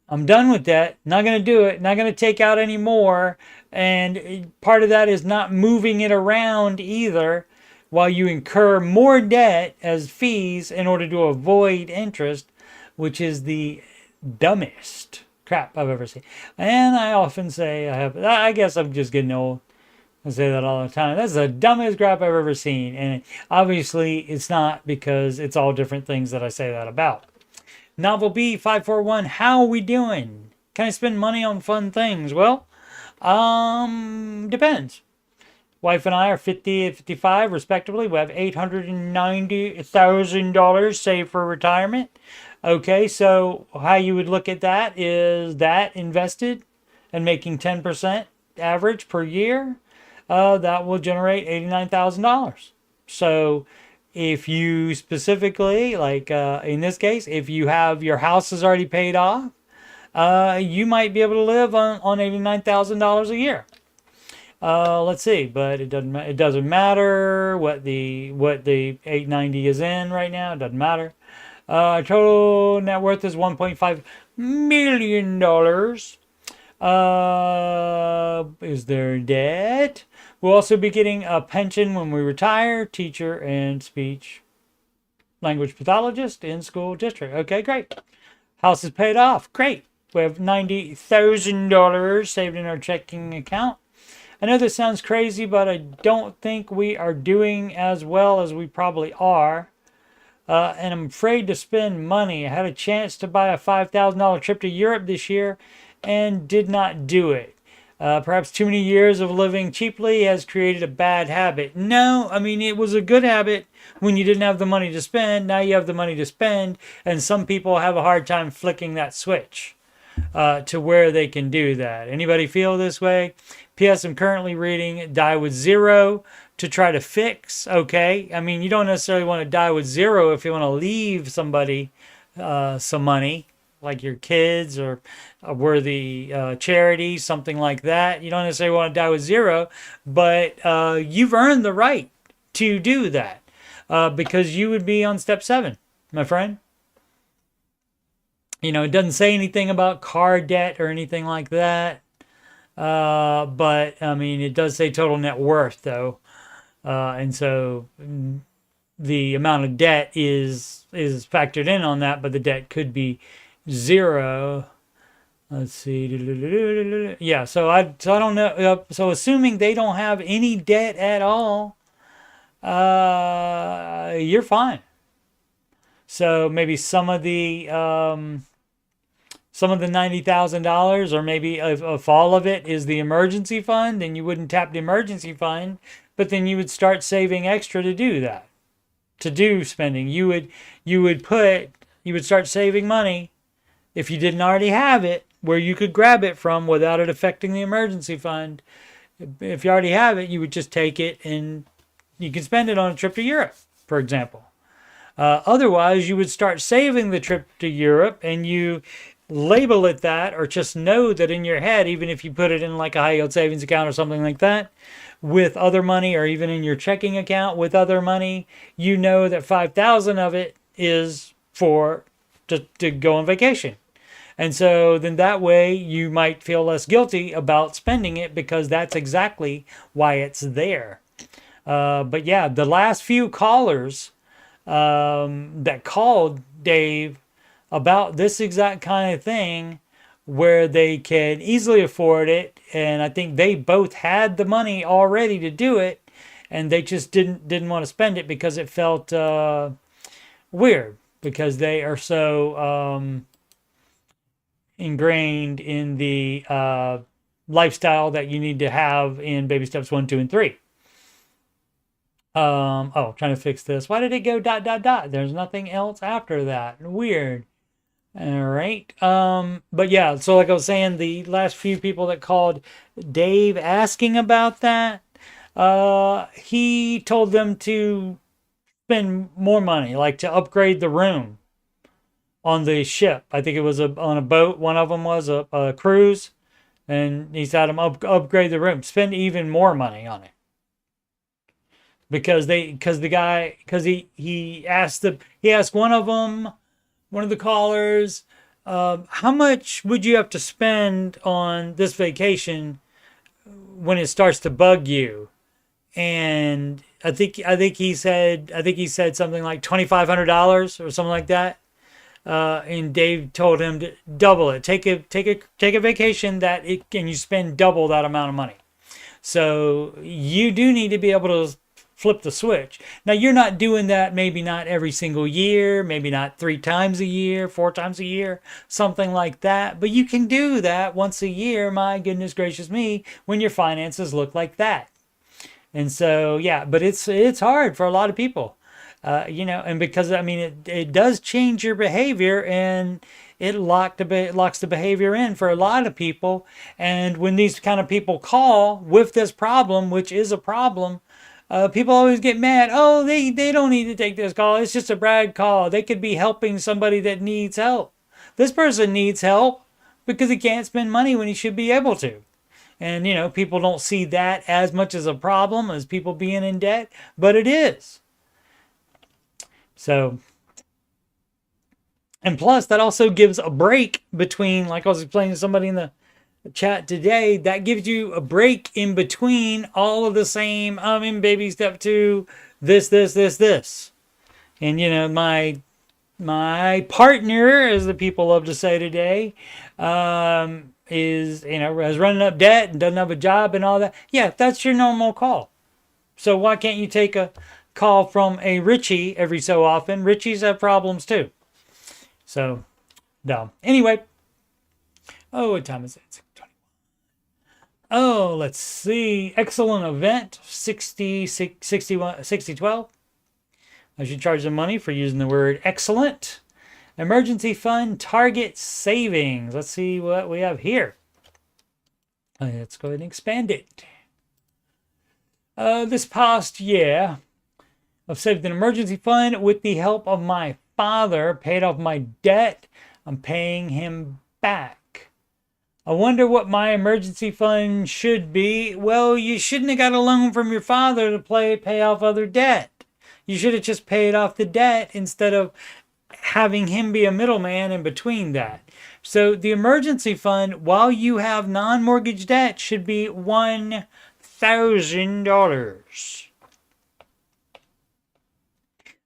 I'm done with that. Not going to do it. Not going to take out any more. And part of that is not moving it around either, while you incur more debt as fees in order to avoid interest, which is the dumbest crap I've ever seen. And I often say I guess I'm just getting old. I say that all the time. That's the dumbest crap I've ever seen. And obviously it's not, because it's all different things that I say that about. Novel B541, how are we doing? Can I spend money on fun things? Well, depends. Wife and I are 50 and 55 respectively. We have $890,000 saved for retirement. Okay, so how you would look at that is that invested and making 10% average per year, that will generate $89,000. So if you specifically, like in this case, if you have your house is already paid off, you might be able to live on $89,000 a year. Let's see, but it doesn't matter what the 890 is in right now. It doesn't matter. Total net worth is $1.5 million. Is there debt? We'll also be getting a pension when we retire. Teacher and speech language pathologist in school district. Okay, great. House is paid off. Great. We have $90,000 saved in our checking account. I know this sounds crazy, but I don't think we are doing as well as we probably are. And I'm afraid to spend money. I had a chance to buy a $5,000 trip to Europe this year and did not do it. Perhaps too many years of living cheaply has created a bad habit. No, I mean, it was a good habit when you didn't have the money to spend. Now you have the money to spend, and some people have a hard time flicking that switch to where they can do that. Anybody feel this way? P.S. I'm currently reading Die with Zero to try to fix. Okay, I mean, you don't necessarily want to die with zero if you want to leave somebody some money, like your kids or a worthy charity, something like that. You don't necessarily want to die with zero, but you've earned the right to do that because you would be on step 7, my friend. You know, it doesn't say anything about car debt or anything like that. But I mean, it does say total net worth though. And so the amount of debt is factored in on that, but the debt could be 0. Let's see. Yeah. So I don't know. So assuming they don't have any debt at all, you're fine. So maybe some of the $90,000, or maybe if all of it is the emergency fund, then you wouldn't tap the emergency fund, but then you would start saving extra to do that, to do spending. You would start saving money if you didn't already have it, where you could grab it from without it affecting the emergency fund. If you already have it, you would just take it and you can spend it on a trip to Europe, for example. Otherwise, you would start saving the trip to Europe, and you label it that, or just know that in your head, even if you put it in like a high yield savings account or something like that with other money, or even in your checking account with other money, you know that 5,000 of it is for to go on vacation. And so then that way you might feel less guilty about spending it, because that's exactly why it's there. But yeah, the last few callers that called Dave about this exact kind of thing, where they can easily afford it, and I think they both had the money already to do it, and they just didn't want to spend it because it felt weird, because they are so ingrained in the lifestyle that you need to have in baby steps 1, 2, and 3. Trying to fix this. Why did it go ... There's nothing else after that. Weird. All right. But yeah, so like I was saying, the last few people that called Dave asking about that, he told them to spend more money, like to upgrade the room on the ship. I think it was on a boat. One of them was a cruise, and he's had them upgrade the room, spend even more money on it because he asked one of them, one of the callers, how much would you have to spend on this vacation when it starts to bug you? And I think he said something like $2,500 or something like that. And Dave told him to double it. Take a vacation and you spend double that amount of money. So you do need to be able to flip the switch. Now you're not doing that, maybe not every single year, maybe not 3 times a year, 4 times a year, something like that. But you can do that once a year, my goodness gracious me, when your finances look like that. And so, yeah, but it's hard for a lot of people, and because, I mean, it does change your behavior, and it locks the behavior in for a lot of people. And when these kind of people call with this problem, which is a problem, people always get mad. Oh, they don't need to take this call. It's just a brag call. They could be helping somebody that needs help. This person needs help because he can't spend money when he should be able to. And, people don't see that as much as a problem as people being in debt, but it is. So, and plus that also gives a break between, like I was explaining to somebody in the chat today, that gives you a break in between all of the same, I'm in baby step 2, this. And, my partner, as the people love to say today, is running up debt and doesn't have a job and all that. Yeah, that's your normal call. So why can't you take a call from a Richie every so often? Richies have problems too. So, no. Anyway. Oh, what time is it? 6:21. Oh, let's see. Excellent event. 6012. I should charge them money for using the word excellent. Emergency fund target savings. Let's see what we have here. Let's go ahead and expand it. This past year, I've saved an emergency fund with the help of my father, paid off my debt. I'm paying him back. I wonder what my emergency fund should be. Well, you shouldn't have got a loan from your father to pay off other debt. You should have just paid off the debt instead of having him be a middleman in between that. So the emergency fund, while you have non-mortgage debt, should be $1,000.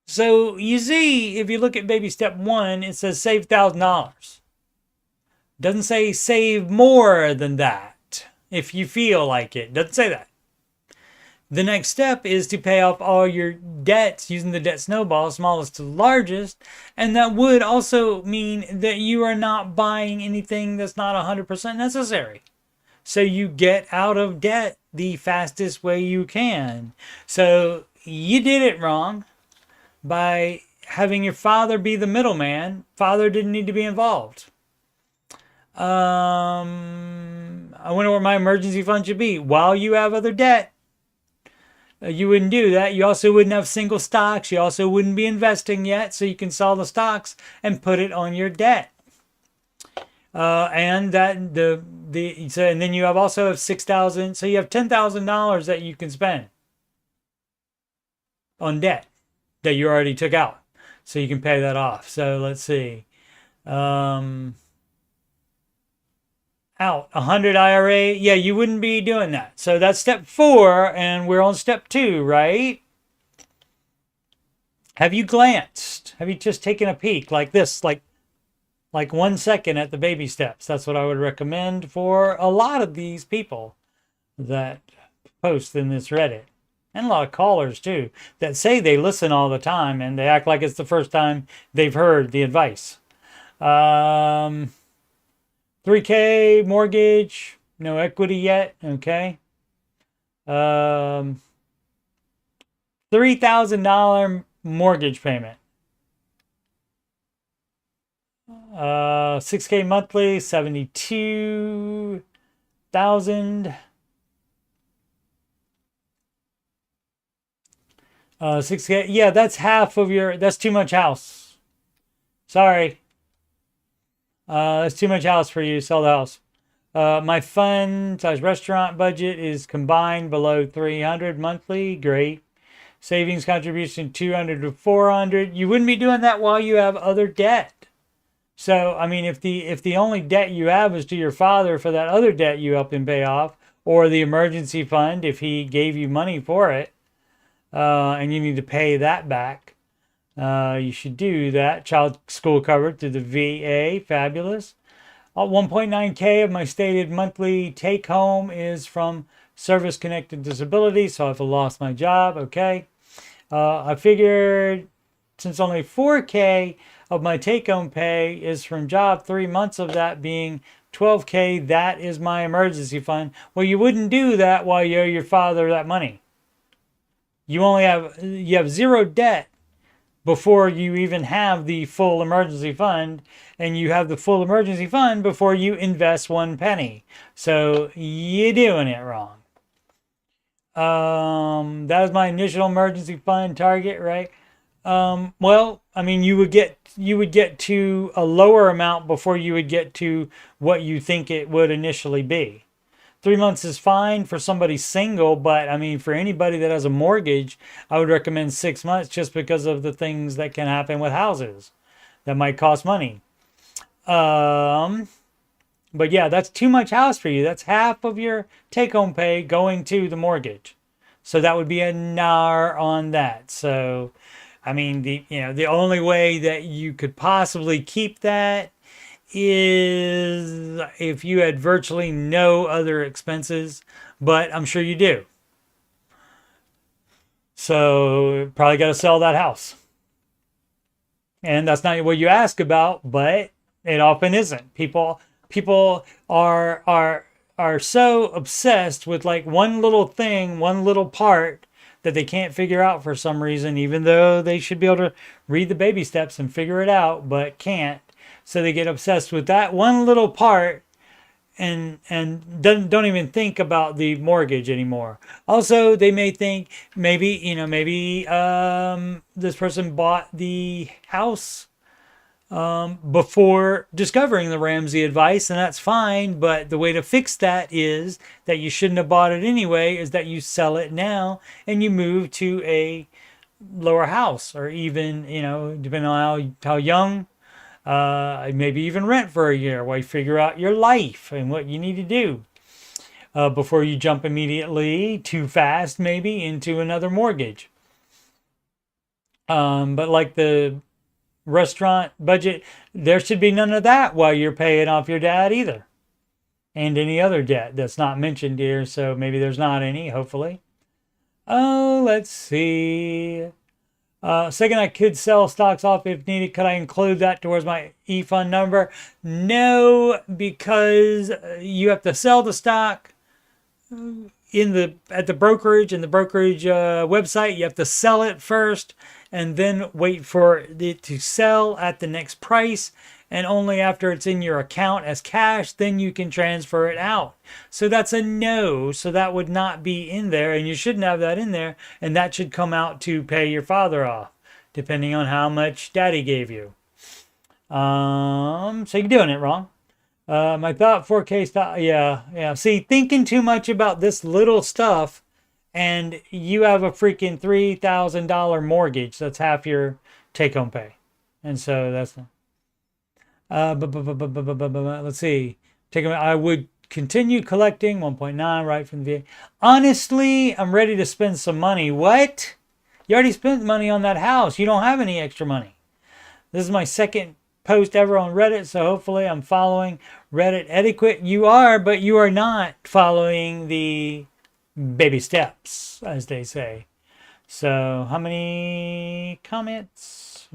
So you see, if you look at baby step 1, it says save $1,000. Doesn't say save more than that if you feel like it. Doesn't say that. The next step is to pay off all your debts using the debt snowball, smallest to largest. And that would also mean that you are not buying anything that's not 100% necessary. So you get out of debt the fastest way you can. So you did it wrong by having your father be the middleman. Father didn't need to be involved. I wonder what my emergency fund should be. While you have other debt, you wouldn't do that. You also wouldn't have single stocks. You also wouldn't be investing yet, so you can sell the stocks and put it on your debt. And then you also have $6,000. So you have $10,000 that you can spend on debt that you already took out, so you can pay that off. So let's see. Out 100 IRA. Yeah, you wouldn't be doing that. So that's step 4, and we're on step 2, right? Have you glanced? Have you just taken a peek like this, like 1 second at the baby steps? That's what I would recommend for a lot of these people that post in this Reddit. And a lot of callers too, that say they listen all the time and they act like it's the first time they've heard the advice. 3K mortgage, no equity yet. Okay. $3,000 mortgage payment. 6K monthly, 72,000. 6K. Yeah, that's half of your. That's too much house. Sorry. That's too much house for you. Sell the house. My fund/restaurant budget is combined below 300 monthly. Great. Savings contribution 200 to 400. You wouldn't be doing that while you have other debt. So, I mean, if the only debt you have is to your father for that other debt you helped him pay off, or the emergency fund if he gave you money for it, and you need to pay that back, you should do that. Child school covered through the VA, fabulous. 1.9K of my stated monthly take home is from service connected disability, so I've lost my job. Okay. I figured since only 4K of my take home pay is from job, 3 months of that being 12K, that is my emergency fund. Well, you wouldn't do that while you owe your father that money. You have zero debt before you even have the full emergency fund, and you have the full emergency fund before you invest 1 penny. So you're doing it wrong. That was my initial emergency fund target, right? Well, I mean, you would get to a lower amount before you would get to what you think it would initially be. 3 months is fine for somebody single, but I mean, for anybody that has a mortgage, I would recommend 6 months just because of the things that can happen with houses that might cost money. But yeah, that's too much house for you. That's half of your take-home pay going to the mortgage. So that would be a nar on that. So, I mean, the only way that you could possibly keep that is if you had virtually no other expenses, but I'm sure you do. So probably got to sell that house. And that's not what you ask about, but it often isn't. People are so obsessed with like one little thing, one little part that they can't figure out for some reason, even though they should be able to read the baby steps and figure it out, but can't. So they get obsessed with that one little part and don't even think about the mortgage anymore. Also, they may think maybe this person bought the house before discovering the Ramsey advice, and that's fine, but the way to fix that is that you shouldn't have bought it anyway, is that you sell it now and you move to a lower house, or even, depending on how young, maybe even rent for a year while you figure out your life and what you need to do before you jump immediately too fast maybe into another mortgage. But like the restaurant budget, there should be none of that while you're paying off your dad either, and any other debt that's not mentioned here. So maybe there's not any, hopefully. Oh, let's see. Second, I could sell stocks off if needed. Could I include that towards my e-fund number? No, because you have to sell the stock at the brokerage, and the brokerage website. You have to sell it first and then wait for it to sell at the next price, and only after it's in your account as cash then you can transfer it out. So that's a no. So that would not be in there, and you shouldn't have that in there, and that should come out to pay your father off depending on how much daddy gave you. So you're doing it wrong. My thought 4K stock, yeah. See, thinking too much about this little stuff, and you have a freaking $3,000 mortgage. That's half your take-home pay, and so that's. Let's see. I would continue collecting 1.9 right from the VA. Honestly, I'm ready to spend some money. What? You already spent money on that house. You don't have any extra money. This is my second post ever on Reddit, so hopefully I'm following Reddit etiquette. You are, but you are not following the baby steps, as they say. So how many comments?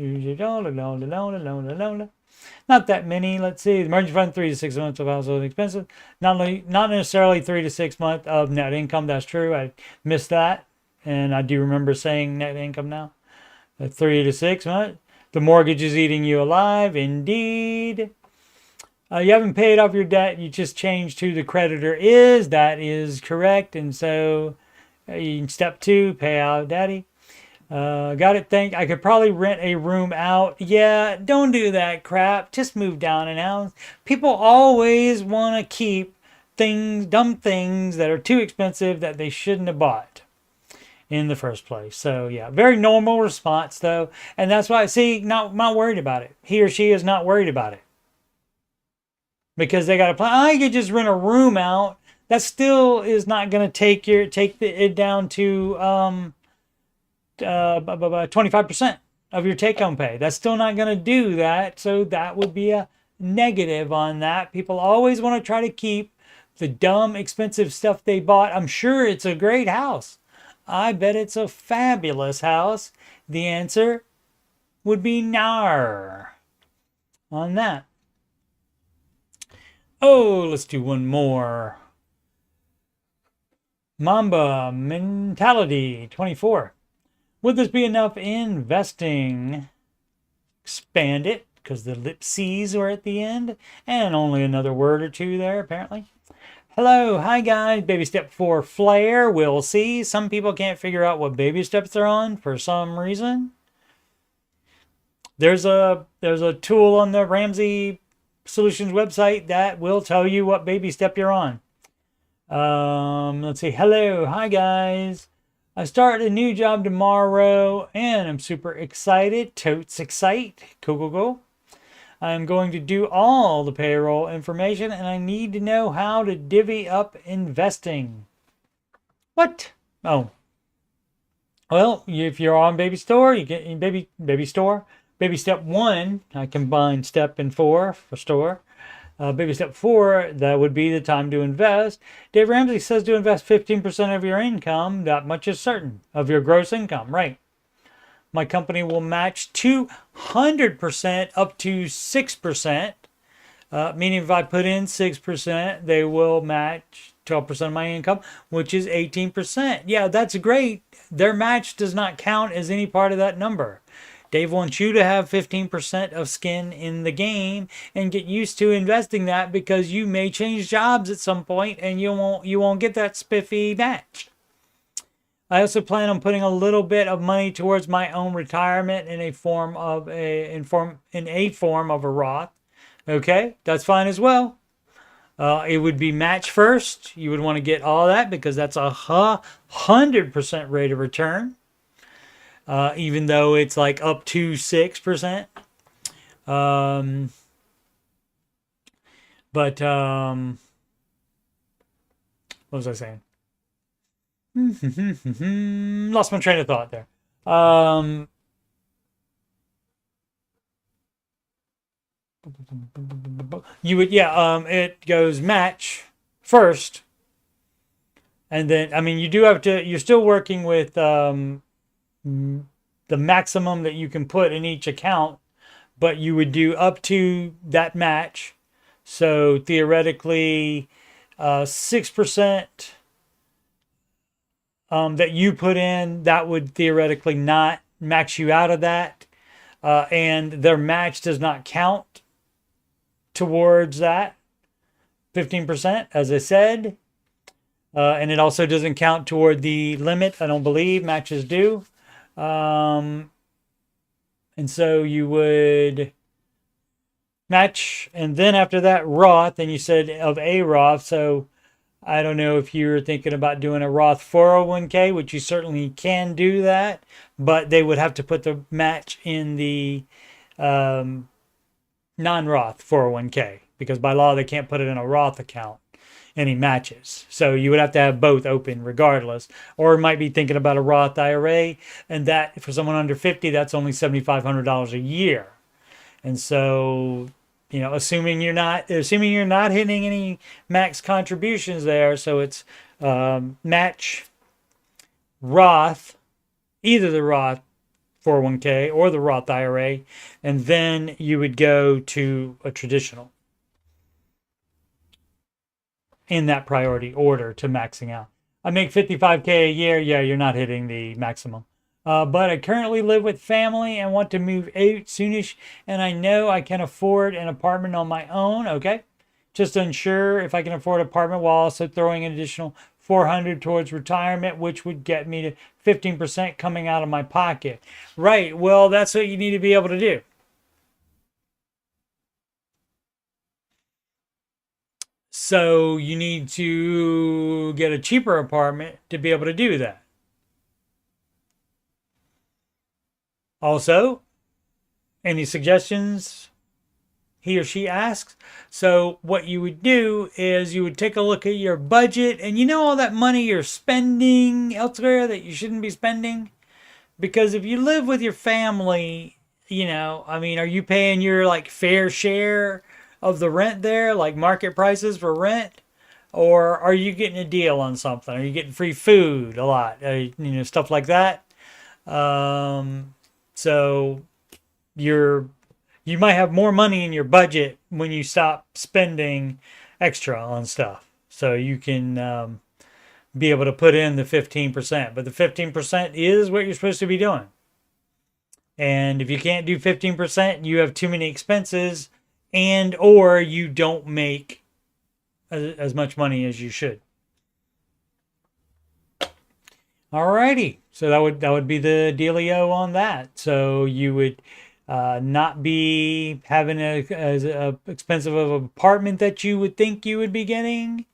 Not that many. Let's see. The emergency fund, 3 to 6 months of household expenses. Not necessarily 3 to 6 months of net income. That's true. I missed that, and I do remember saying net income now. 3 to 6 months. The mortgage is eating you alive. Indeed. You haven't paid off your debt. You just changed who the creditor is. That is correct. And so step 2, pay out daddy. Got it. Think I could probably rent a room out. Yeah, don't do that crap. Just move down and out. People always want to keep things, dumb things that are too expensive that they shouldn't have bought in the first place. So yeah, very normal response though, and that's why see, not worried about it. He or she is not worried about it because they got a plan. I could just rent a room out. That still is not going to take it down to 25% of your take-home pay. That's still not going to do that. So that would be a negative on that. People always want to try to keep the dumb, expensive stuff they bought. I'm sure it's a great house. I bet it's a fabulous house. The answer would be nar on that. Oh, let's do one more. Mamba Mentality 24. Would this be enough investing? Expand it, because the ellipses are at the end. And only another word or two there, apparently. Hello, hi guys. Baby step 4 flare. We'll see. Some people can't figure out what baby steps they're on for some reason. There's a tool on the Ramsey Solutions website that will tell you what baby step you're on. Let's see. Hello, hi guys. I start a new job tomorrow and I'm super excited. Totes excite. Go. I'm going to do all the payroll information and I need to know how to divvy up investing. What? Oh. Well, if you're on Baby Store, you get Baby Store. Baby Step 1, I combine Step and 4 for store. Baby Step 4, that would be the time to invest. Dave Ramsey says to invest 15% of your income. That much is certain. Of your gross income, right. My company will match 200% up to 6%. Meaning if I put in 6%, they will match 12% of my income, which is 18%. Yeah, that's great. Their match does not count as any part of that number. Dave wants you to have 15% of skin in the game and get used to investing that because you may change jobs at some point and you won't get that spiffy match. I also plan on putting a little bit of money towards my own retirement in a form of a Roth. Okay, that's fine as well. It would be match first. You would want to get all that because that's 100% rate of return. Even though it's like up to 6%. What was I saying? Lost my train of thought there. It goes match first. And then, I mean, you do have to, you're still working with the maximum that you can put in each account, but you would do up to that match. So theoretically, 6% that you put in, that would theoretically not max you out of that. And their match does not count towards that 15%, as I said. And it also doesn't count toward the limit. I don't believe matches do. And so you would match, and then after that Roth, and you said of a Roth. So I don't know if you're thinking about doing a Roth 401k, which you certainly can do that, but they would have to put the match in the non-Roth 401k because by law they can't put it in a Roth account. Any matches. So you would have to have both open regardless. Or might be thinking about a Roth IRA, and that for someone under 50, that's only $7,500 a year. And so, you know, assuming you're not hitting any max contributions there, so it's match Roth, either the Roth 401k or the Roth IRA, and then you would go to a traditional in that priority order to maxing out. I make $55K a year. Yeah, you're not hitting the maximum. But I currently live with family and want to move out soonish, and I know I can afford an apartment on my own. Okay. Just unsure if I can afford an apartment while also throwing an additional $400 towards retirement, which would get me to 15% coming out of my pocket. Right. Well, that's what you need to be able to do. So you need to get a cheaper apartment to be able to do that. Also, any suggestions? He or she asks. So what you would do is you would take a look at your budget, and you know all that money you're spending elsewhere that you shouldn't be spending? Because if you live with your family, I mean, are you paying your like fair share of the rent there, like market prices for rent? Or are you getting a deal on something? Are you getting free food a lot? Stuff like that. So you might have more money in your budget when you stop spending extra on stuff. So you can be able to put in the 15%. But the 15% is what you're supposed to be doing. And if you can't do 15%, you have too many expenses, and or you don't make as much money as you should. Alrighty, so that would be the dealio on that. So you would not be having as expensive of an apartment that you would think you would be getting.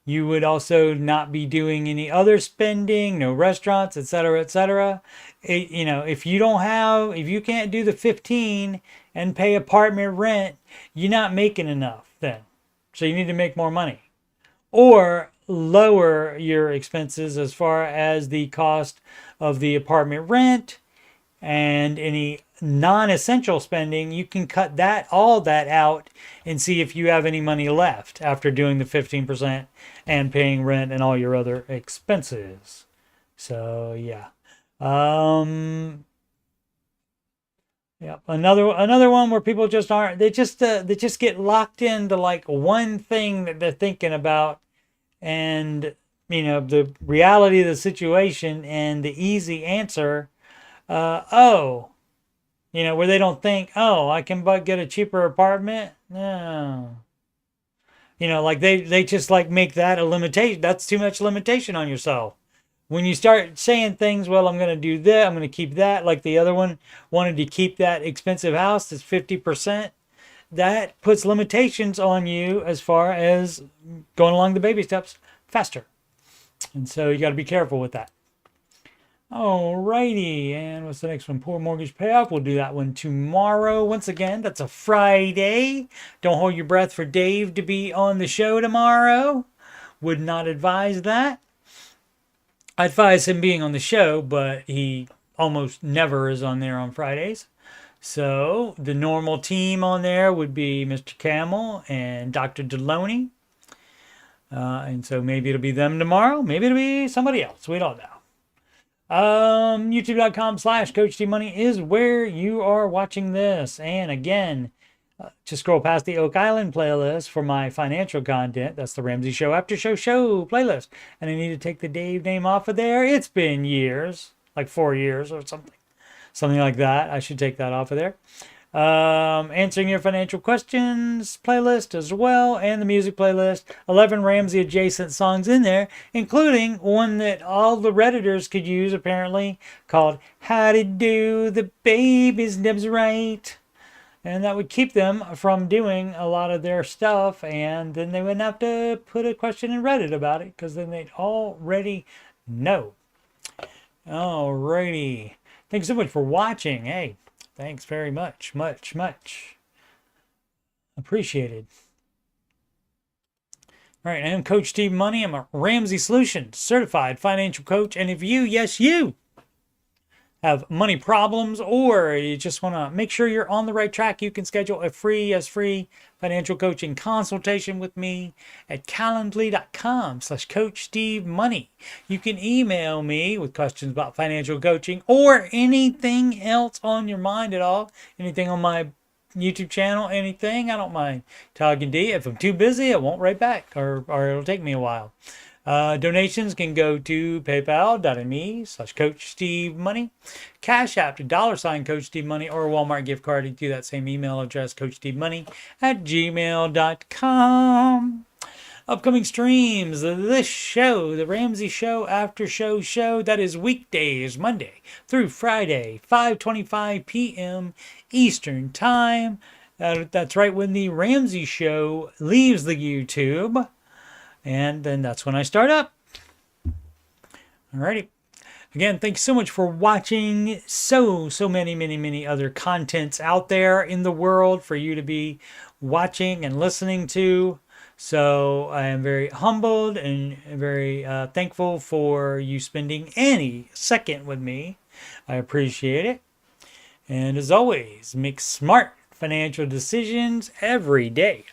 You would also not be doing any other spending, no restaurants, etc., etc. If you can't do the 15 and pay apartment rent, you're not making enough then. So you need to make more money. Or lower your expenses as far as the cost of the apartment rent and any non-essential spending. You can cut all that out and see if you have any money left after doing the 15% and paying rent and all your other expenses. So yeah. Yeah, another one where people just aren't, they just get locked into like one thing that they're thinking about, and the reality of the situation and the easy answer, where they don't think, oh, I can but get a cheaper apartment. No. Like they just like make that a limitation. That's too much limitation on yourself. When you start saying things, well, I'm going to do that, I'm going to keep that, like the other one wanted to keep that expensive house that's 50%, that puts limitations on you as far as going along the baby steps faster. And so you got to be careful with that. Alrighty, and what's the next one? Poor mortgage payoff. We'll do that one tomorrow. Once again, that's a Friday. Don't hold your breath for Dave to be on the show tomorrow. Would not advise that. I advise him being on the show, but he almost never is on there on Fridays. So the normal team on there would be Mr. Camel and Dr. Deloney. And so maybe it'll be them tomorrow. Maybe it'll be somebody else. We don't know. YouTube.com/CoachSteveMoney is where you are watching this. And again, just scroll past the Oak Island playlist for my financial content. That's the Ramsey Show Aftershow playlist. And I need to take the Dave name off of there. It's been years, like 4 years or something. Something like that. I should take that off of there. Answering your financial questions playlist as well, and the music playlist. 11 Ramsey adjacent songs in there, including one that all the Redditors could use apparently, called How to Do the Baby's Nibs Right. And that would keep them from doing a lot of their stuff, and then they wouldn't have to put a question in Reddit about it, because then they'd already know. Alrighty. Thanks so much for watching. Hey, thanks very much. Much appreciated. All right, I am Coach Steve Money. I'm a Ramsey Solutions certified financial coach. And if you, yes, you, have money problems, or you just want to make sure you're on the right track, you can schedule a free financial coaching consultation with me at calendly.com/CoachSteveMoney. You can email me with questions about financial coaching or anything else on your mind at all. Anything on my YouTube channel, anything, I don't mind talking to you. If I'm too busy, I won't write back, or it'll take me a while. Donations can go to paypal.me/CoachSteveMoney, CashApp to $CoachSteveMoney, or a Walmart gift card to that same email address, CoachSteveMoney@gmail.com. Upcoming streams, this show, the Ramsey Show, Aftershow show, that is weekdays, Monday through Friday, 5:25 p.m. Eastern Time. That's right when the Ramsey Show leaves the YouTube. And then that's when I start up. Alrighty. Again, thanks so much for watching. So many other contents out there in the world for you to be watching and listening to. So I am very humbled and very thankful for you spending any second with me. I appreciate it. And as always, make smart financial decisions every day.